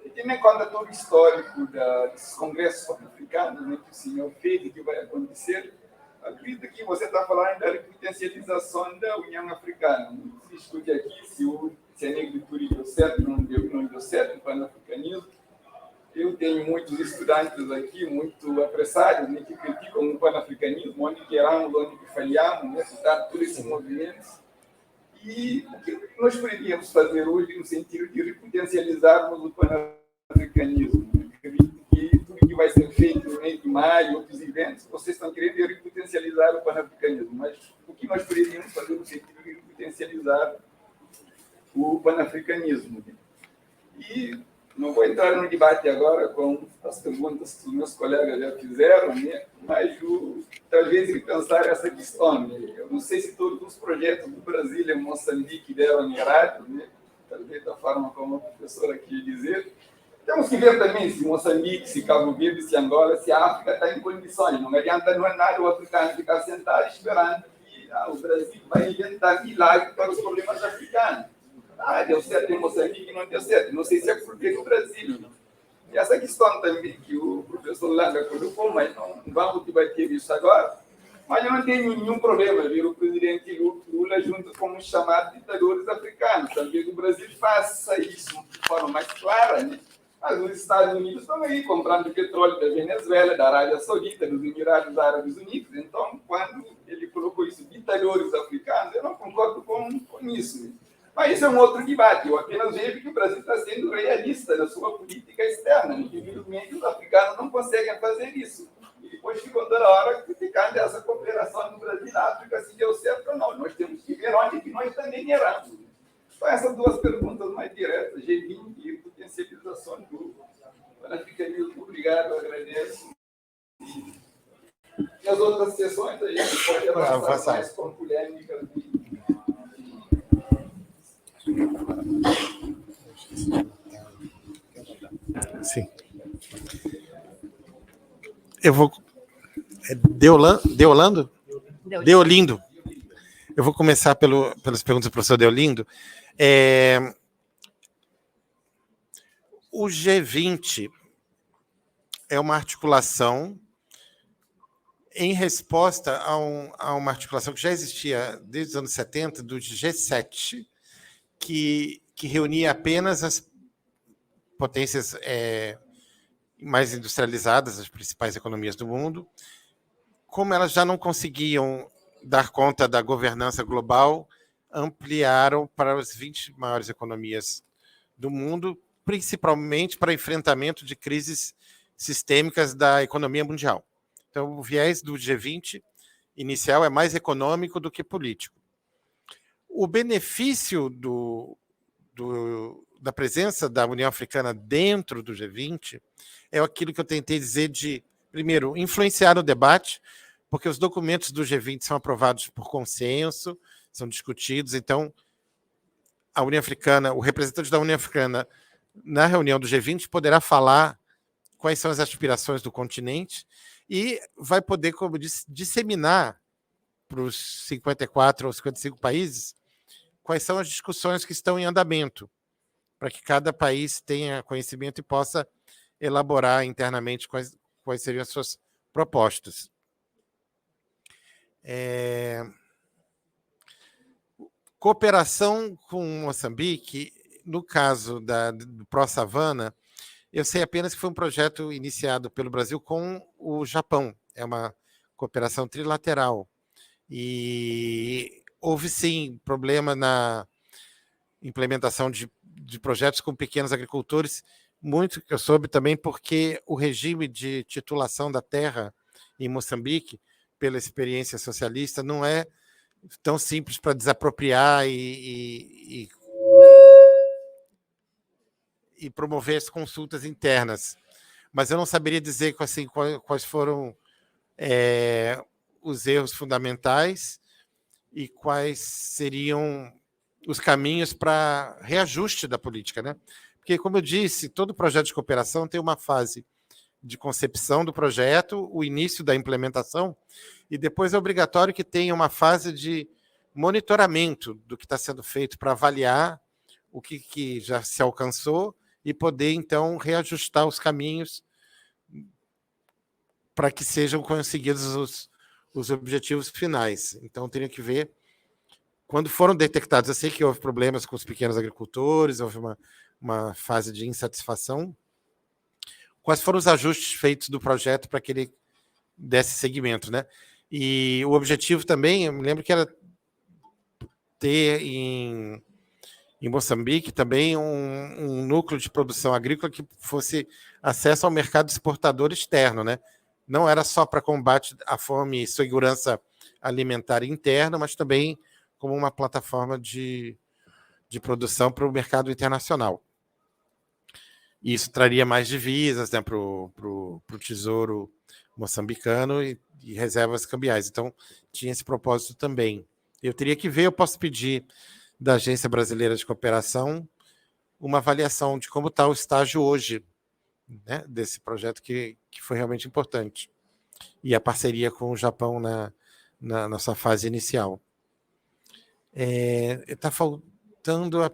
E tendo em conta todo o histórico desses congressos pan-africanos, né, que o senhor fez e que vai acontecer, acredito que você está falando da repotencialização da União Africana. Se estude aqui se a negritude deu certo, não deu certo, o pan-africanismo. Eu tenho muitos estudantes aqui, muito apressados, né, que criticam o pan-africanismo, onde queramos, onde falhamos, né, portanto, todos esses movimentos. E o que nós poderíamos fazer hoje no sentido de repotencializarmos o pan-africanismo? Acredito que tudo que vai ser feito no mês de maio, outros eventos, vocês estão querendo repotencializar o pan-africanismo, mas o que nós poderíamos fazer no sentido de repotencializar o pan-africanismo? E não vou entrar no debate agora com as perguntas que os meus colegas já fizeram, né? Mas talvez repensar essa questão. Né? Eu não sei se todos os projetos do Brasil e Moçambique deram errado, né? Talvez da forma como a professora quis dizer, Temos que ver também se Moçambique, se Cabo Verde, se Angola, se a África está em condições. Não adianta, não é nada o africano ficar sentado esperando que o Brasil vai inventar milagre para os problemas africanos. Deu certo em Moçambique, não deu certo. Não sei se é porque o Brasil. E essa questão também que o professor Langa colocou, mas não vamos debater isso agora. Mas eu não tenho nenhum problema ver o presidente Lula junto com os chamados ditadores africanos. Talvez o Brasil faça isso de forma mais clara, né? Mas os Estados Unidos estão aí comprando petróleo da Venezuela, da Arábia Saudita, dos Emirados Árabes Unidos. Então, quando ele colocou isso, ditadores africanos, eu não concordo com isso. Né? Mas isso é um outro debate. Eu apenas vejo que o Brasil está sendo realista na sua política externa. Infelizmente, os africanos não conseguem fazer isso. E depois ficam toda hora criticando essa cooperação do Brasil e da África, se deu certo ou não. Nós temos que ver onde que nós também erramos. Então, essas duas perguntas mais diretas, G20 e potencialização do panafricanismo. Obrigado, agradeço. E as outras sessões, a gente pode avançar mais com polêmicas. Sim. Eu vou. Deolindo? Deolindo. Eu vou começar pelas perguntas do professor Deolindo. O G20 é uma articulação em resposta a uma articulação que já existia desde os anos 70, do G7, que reunia apenas as potências mais industrializadas, as principais economias do mundo. Como elas já não conseguiam dar conta da governança global, ampliaram para as 20 maiores economias do mundo, principalmente para enfrentamento de crises sistêmicas da economia mundial. Então, o viés do G20 inicial é mais econômico do que político. O benefício da presença da União Africana dentro do G20 é aquilo que eu tentei dizer de, primeiro, influenciar o debate, porque os documentos do G20 são aprovados por consenso, são discutidos, então a União Africana, o representante da União Africana na reunião do G20 poderá falar quais são as aspirações do continente e vai poder, como disse, disseminar para os 54 ou 55 países quais são as discussões que estão em andamento, para que cada país tenha conhecimento e possa elaborar internamente quais seriam as suas propostas. Cooperação com Moçambique, no caso do Pró-Savana, eu sei apenas que foi um projeto iniciado pelo Brasil com o Japão. É uma cooperação trilateral. E houve, sim, problema na implementação de projetos com pequenos agricultores, muito que eu soube também porque o regime de titulação da terra em Moçambique, pela experiência socialista, não é tão simples para desapropriar e promover as consultas internas. Mas eu não saberia dizer assim, quais foram os erros fundamentais e quais seriam os caminhos para reajuste da política, né? Porque, como eu disse, todo projeto de cooperação tem uma fase de concepção do projeto, o início da implementação, e depois é obrigatório que tenha uma fase de monitoramento do que está sendo feito para avaliar o que já se alcançou e poder, então, reajustar os caminhos para que sejam conseguidos os objetivos finais. Então, teria que ver quando foram detectados. Eu sei que houve problemas com os pequenos agricultores, houve uma fase de insatisfação. Quais foram os ajustes feitos do projeto para que ele desse seguimento, né? E o objetivo também, eu me lembro que era ter em Moçambique também um núcleo de produção agrícola que fosse acesso ao mercado exportador externo, né? Não era só para combate à fome e segurança alimentar interna, mas também como uma plataforma de produção para o mercado internacional. E isso traria mais divisas, né, para o tesouro moçambicano e reservas cambiais. Então, tinha esse propósito também. Eu teria que ver, eu posso pedir da Agência Brasileira de Cooperação uma avaliação de como está o estágio hoje né, desse projeto que foi realmente importante. E a parceria com o Japão na sua fase inicial. Está faltando a... Os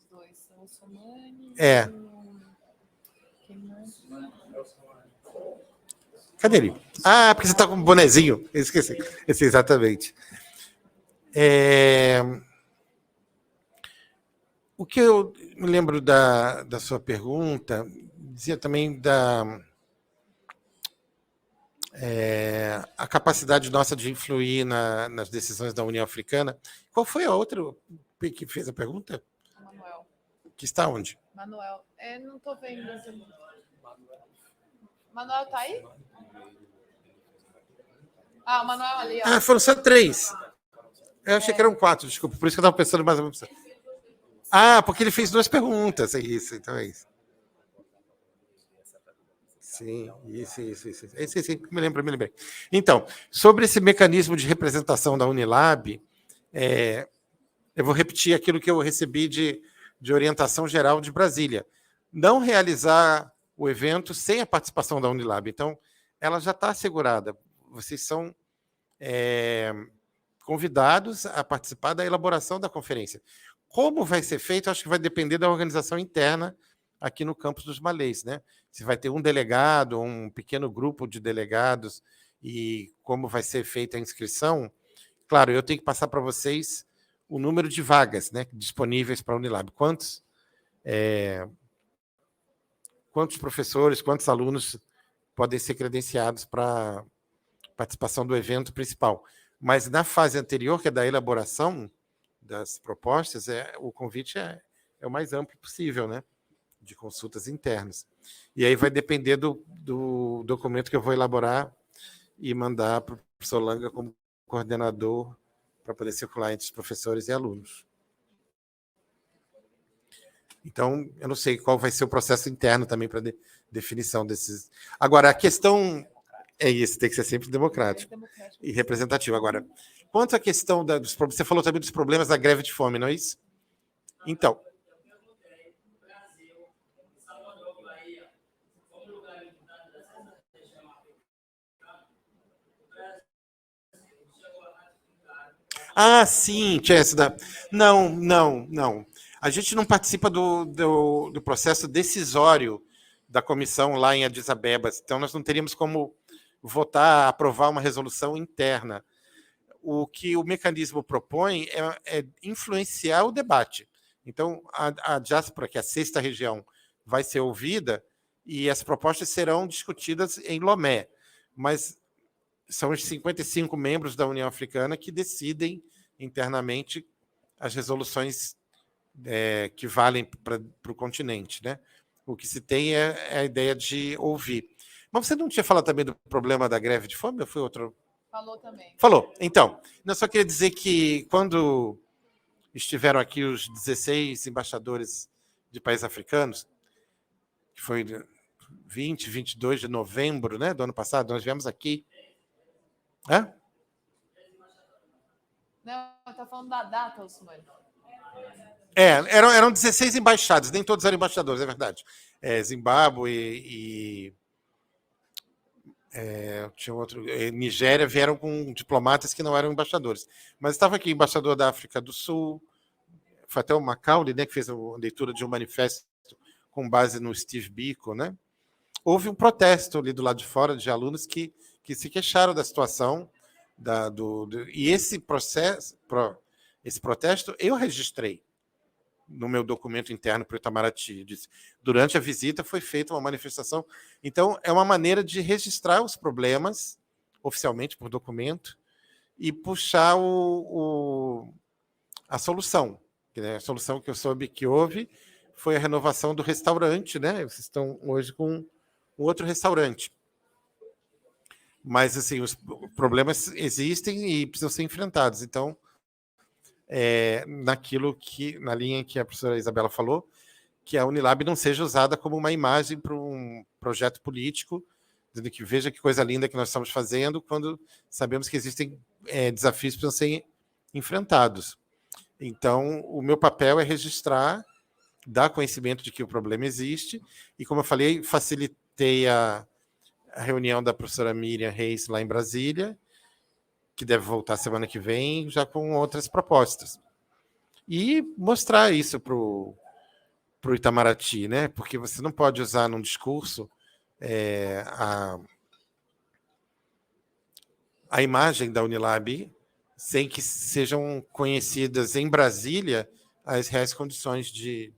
dois são o Somani Cadê ele? Ah, porque você está com um bonezinho. Eu esqueci. Esse, exatamente. O que eu me lembro da sua pergunta, dizia também a capacidade nossa de influir nas decisões da União Africana. Qual foi a outra que fez a pergunta? Manuel. Que está onde? Manuel. Não estou vendo. Manuel está aí? Ah, o Manuel ali. Ó. Ah, foram só 3. Eu achei que eram 4, desculpa. Por isso que eu estava pensando mais ou menos. Ah, porque ele fez 2 perguntas. É isso, então é isso. Sim, isso. Sim, me lembrei. Então, sobre esse mecanismo de representação da Unilab, eu vou repetir aquilo que eu recebi de orientação geral de Brasília. Não realizar o evento sem a participação da Unilab. Então, ela já está assegurada. Vocês são convidados a participar da elaboração da conferência. Como vai ser feito, acho que vai depender da organização interna aqui no campus dos Malês, né? Se vai ter um delegado, um pequeno grupo de delegados, e como vai ser feita a inscrição. Claro, eu tenho que passar para vocês o número de vagas, né, disponíveis para a Unilab. Quantos professores, quantos alunos podem ser credenciados para participação do evento principal. Mas na fase anterior, que é da elaboração das propostas, o convite é o mais amplo possível, né, de consultas internas. E aí vai depender do documento que eu vou elaborar e mandar para o professor Langa como coordenador para poder circular entre os professores e alunos. Então, eu não sei qual vai ser o processo interno também para definição desses... Agora, a questão é isso, tem que ser sempre democrático e representativo. Agora, quanto à questão dos problemas, você falou também dos problemas da greve de fome, não é isso? Então... Ah, sim, Chessida. Não. A gente não participa do processo decisório da comissão lá em Addis Abeba, então nós não teríamos como votar, aprovar uma resolução interna. O que o mecanismo propõe é influenciar o debate. Então, a diáspora, que é a 6ª região, vai ser ouvida e as propostas serão discutidas em Lomé, mas são os 55 membros da União Africana que decidem internamente as resoluções que valem para o continente, né? O que se tem é a ideia de ouvir. Mas você não tinha falado também do problema da greve de fome? Ou foi outro? Falou também. Falou. Então, eu só queria dizer que quando estiveram aqui os 16 embaixadores de países africanos, que foi 20, 22 de novembro, né, do ano passado, nós viemos aqui. Hã? Não, está falando da data, Osmani. Eram 16 embaixados, nem todos eram embaixadores, é verdade. Zimbábue e tinha outro, Nigéria vieram com diplomatas que não eram embaixadores. Mas estava aqui o embaixador da África do Sul, foi até o Macaulay, né, que fez a leitura de um manifesto com base no Steve Biko, né? Houve um protesto ali do lado de fora de alunos que se queixaram da situação e esse protesto eu registrei no meu documento interno para o Itamaraty. Durante a visita foi feita uma manifestação. Então, é uma maneira de registrar os problemas oficialmente por documento e puxar a solução. A solução que eu soube que houve foi a renovação do restaurante, né? Vocês estão hoje com um outro restaurante. Mas, assim, os problemas existem e precisam ser enfrentados. Então, na linha que a professora Isabela falou, que a Unilab não seja usada como uma imagem para um projeto político, dizendo que veja que coisa linda que nós estamos fazendo, quando sabemos que existem desafios que precisam ser enfrentados. Então, o meu papel é registrar dar conhecimento de que o problema existe, e, como eu falei, facilitei a reunião da professora Miriam Reis lá em Brasília, que deve voltar semana que vem, já com outras propostas. E mostrar isso para o Itamaraty, né? Porque você não pode usar num discurso a imagem da Unilab sem que sejam conhecidas em Brasília as reais condições de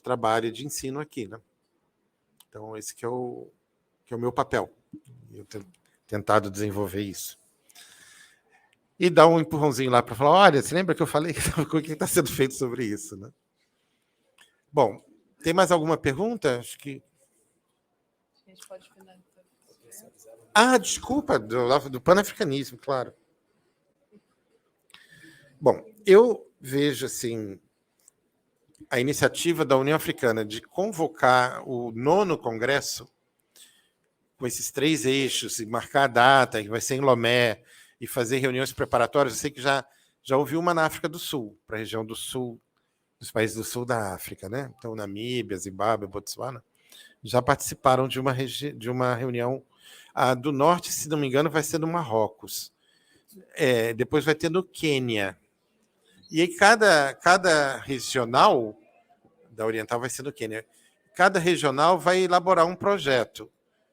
trabalho e de ensino aqui, né? Então, esse que é o meu papel. Eu tenho tentado desenvolver isso. E dar um empurrãozinho lá para falar, olha, você lembra que eu falei o que está sendo feito sobre isso, né? Bom, tem mais alguma pergunta? Acho que... A gente pode finalizar. Desculpa, do panafricanismo, claro. Bom, eu vejo assim a iniciativa da União Africana de convocar o 9º Congresso com esses 3 eixos e marcar a data, que vai ser em Lomé, e fazer reuniões preparatórias. Eu sei que já houve uma na África do Sul, para a região do sul, dos países do sul da África, né? Então, Namíbia, Zimbábue, Botsuana, já participaram de uma reunião. A do norte, se não me engano, vai ser no Marrocos. Depois vai ter no Quênia. E aí cada regional da Oriental vai ser no Quênia. Cada regional vai elaborar um projeto.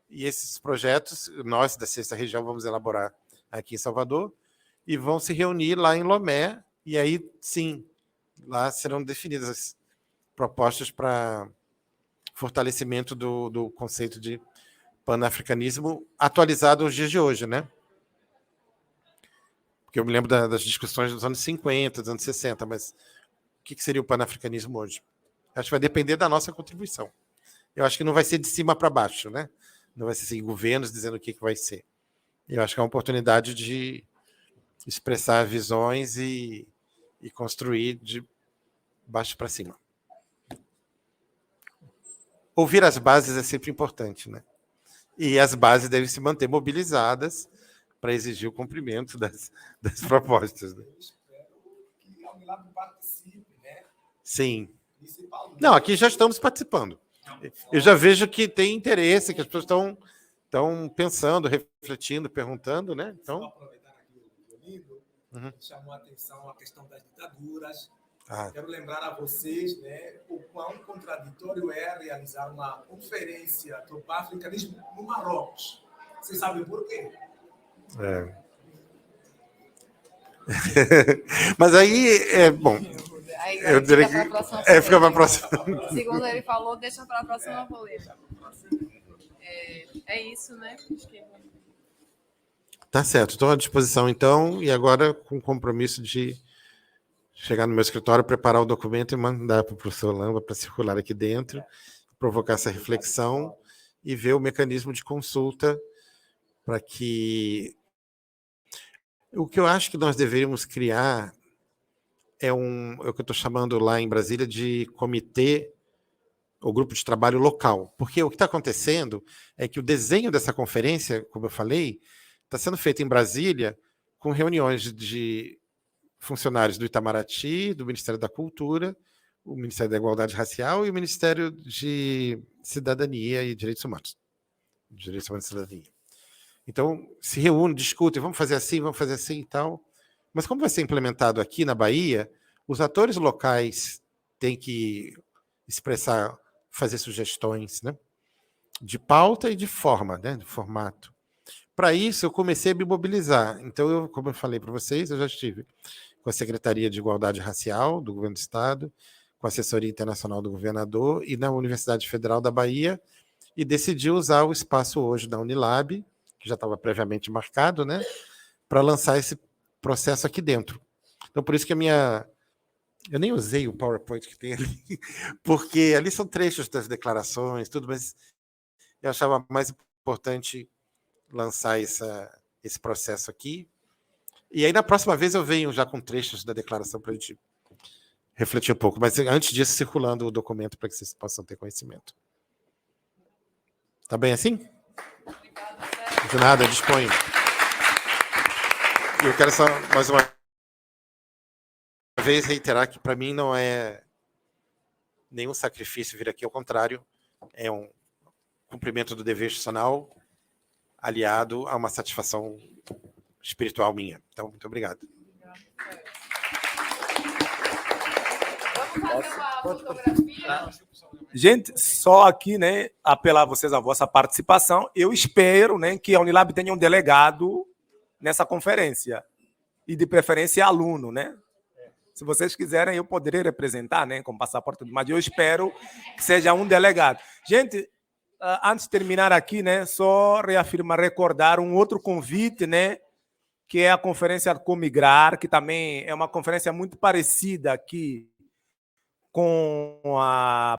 E esses projetos, nós da 6ª região vamos elaborar aqui em Salvador, e vão se reunir lá em Lomé, e aí, sim, lá serão definidas as propostas para fortalecimento do conceito de panafricanismo atualizado aos dias de hoje, né? Porque eu me lembro das discussões dos anos 50, dos anos 60, mas o que seria o panafricanismo hoje? Acho que vai depender da nossa contribuição. Eu acho que não vai ser de cima para baixo, né? Não vai ser assim, governos dizendo o que vai ser. Eu acho que é uma oportunidade de expressar visões e construir de baixo para cima. Ouvir as bases é sempre importante, né? E as bases devem se manter mobilizadas para exigir o cumprimento das propostas. Né? Eu espero que a Unilab participe, né? Sim. Não, aqui já estamos participando. Eu já vejo que tem interesse, que as pessoas estão pensando, refletindo, perguntando, né? Então, aproveitar aqui o livro, chamou a atenção a questão das ditaduras. Quero lembrar a vocês, né, o quão contraditório é realizar uma conferência do panafricanismo no Marrocos. Vocês sabem por quê? Mas aí, bom... Eu diria que fica para a próxima. Segundo ele falou, deixa para a próxima polêmica. É isso, né? Acho que... Tá certo, estou à disposição, então, e agora com o compromisso de chegar no meu escritório, preparar o documento e mandar para o professor Lamba para circular aqui dentro, provocar essa reflexão e ver o mecanismo de consulta para que... O que eu acho que nós deveríamos criar é o que eu estou chamando lá em Brasília de comitê ou grupo de trabalho local. Porque o que está acontecendo é que o desenho dessa conferência, como eu falei, está sendo feito em Brasília com reuniões de funcionários do Itamaraty, do Ministério da Cultura, o Ministério da Igualdade Racial e o Ministério de Cidadania e Direitos Humanos. Direitos Humanos e Cidadania. Então, se reúnem, discutem, vamos fazer assim e tal. Mas como vai ser implementado aqui na Bahia, os atores locais têm que expressar, fazer sugestões, né? De pauta e de forma, né? De formato. Para isso, eu comecei a me mobilizar. Então, como eu falei para vocês, eu já estive com a Secretaria de Igualdade Racial do Governo do Estado, com a Assessoria Internacional do Governador e na Universidade Federal da Bahia, e decidi usar o espaço hoje da Unilab, que já estava previamente marcado, né? Para lançar esse processo aqui dentro. Então, por isso que eu nem usei o PowerPoint que tem ali, porque ali são trechos das declarações, tudo, mas eu achava mais importante lançar esse processo aqui. E aí, na próxima vez, eu venho já com trechos da declaração para a gente refletir um pouco. Mas, antes disso, circulando o documento para que vocês possam ter conhecimento. Tá bem assim? Obrigada, de nada, disponho. E eu quero só, mais uma vez, reiterar que, para mim, não nenhum sacrifício vir aqui, ao contrário, é um cumprimento do dever institucional aliado a uma satisfação espiritual minha. Então, muito obrigado. Vamos fazer uma fotografia? Gente, só aqui, né, apelar a vocês a vossa participação. Eu espero, né, que a Unilab tenha um delegado nessa conferência e de preferência aluno, né? Se vocês quiserem, eu poderei representar, né, com passaporte, mas eu espero que seja um delegado. Gente, antes de terminar aqui, né, só recordar um outro convite, né, que é a conferência Comigrar, que também é uma conferência muito parecida aqui com a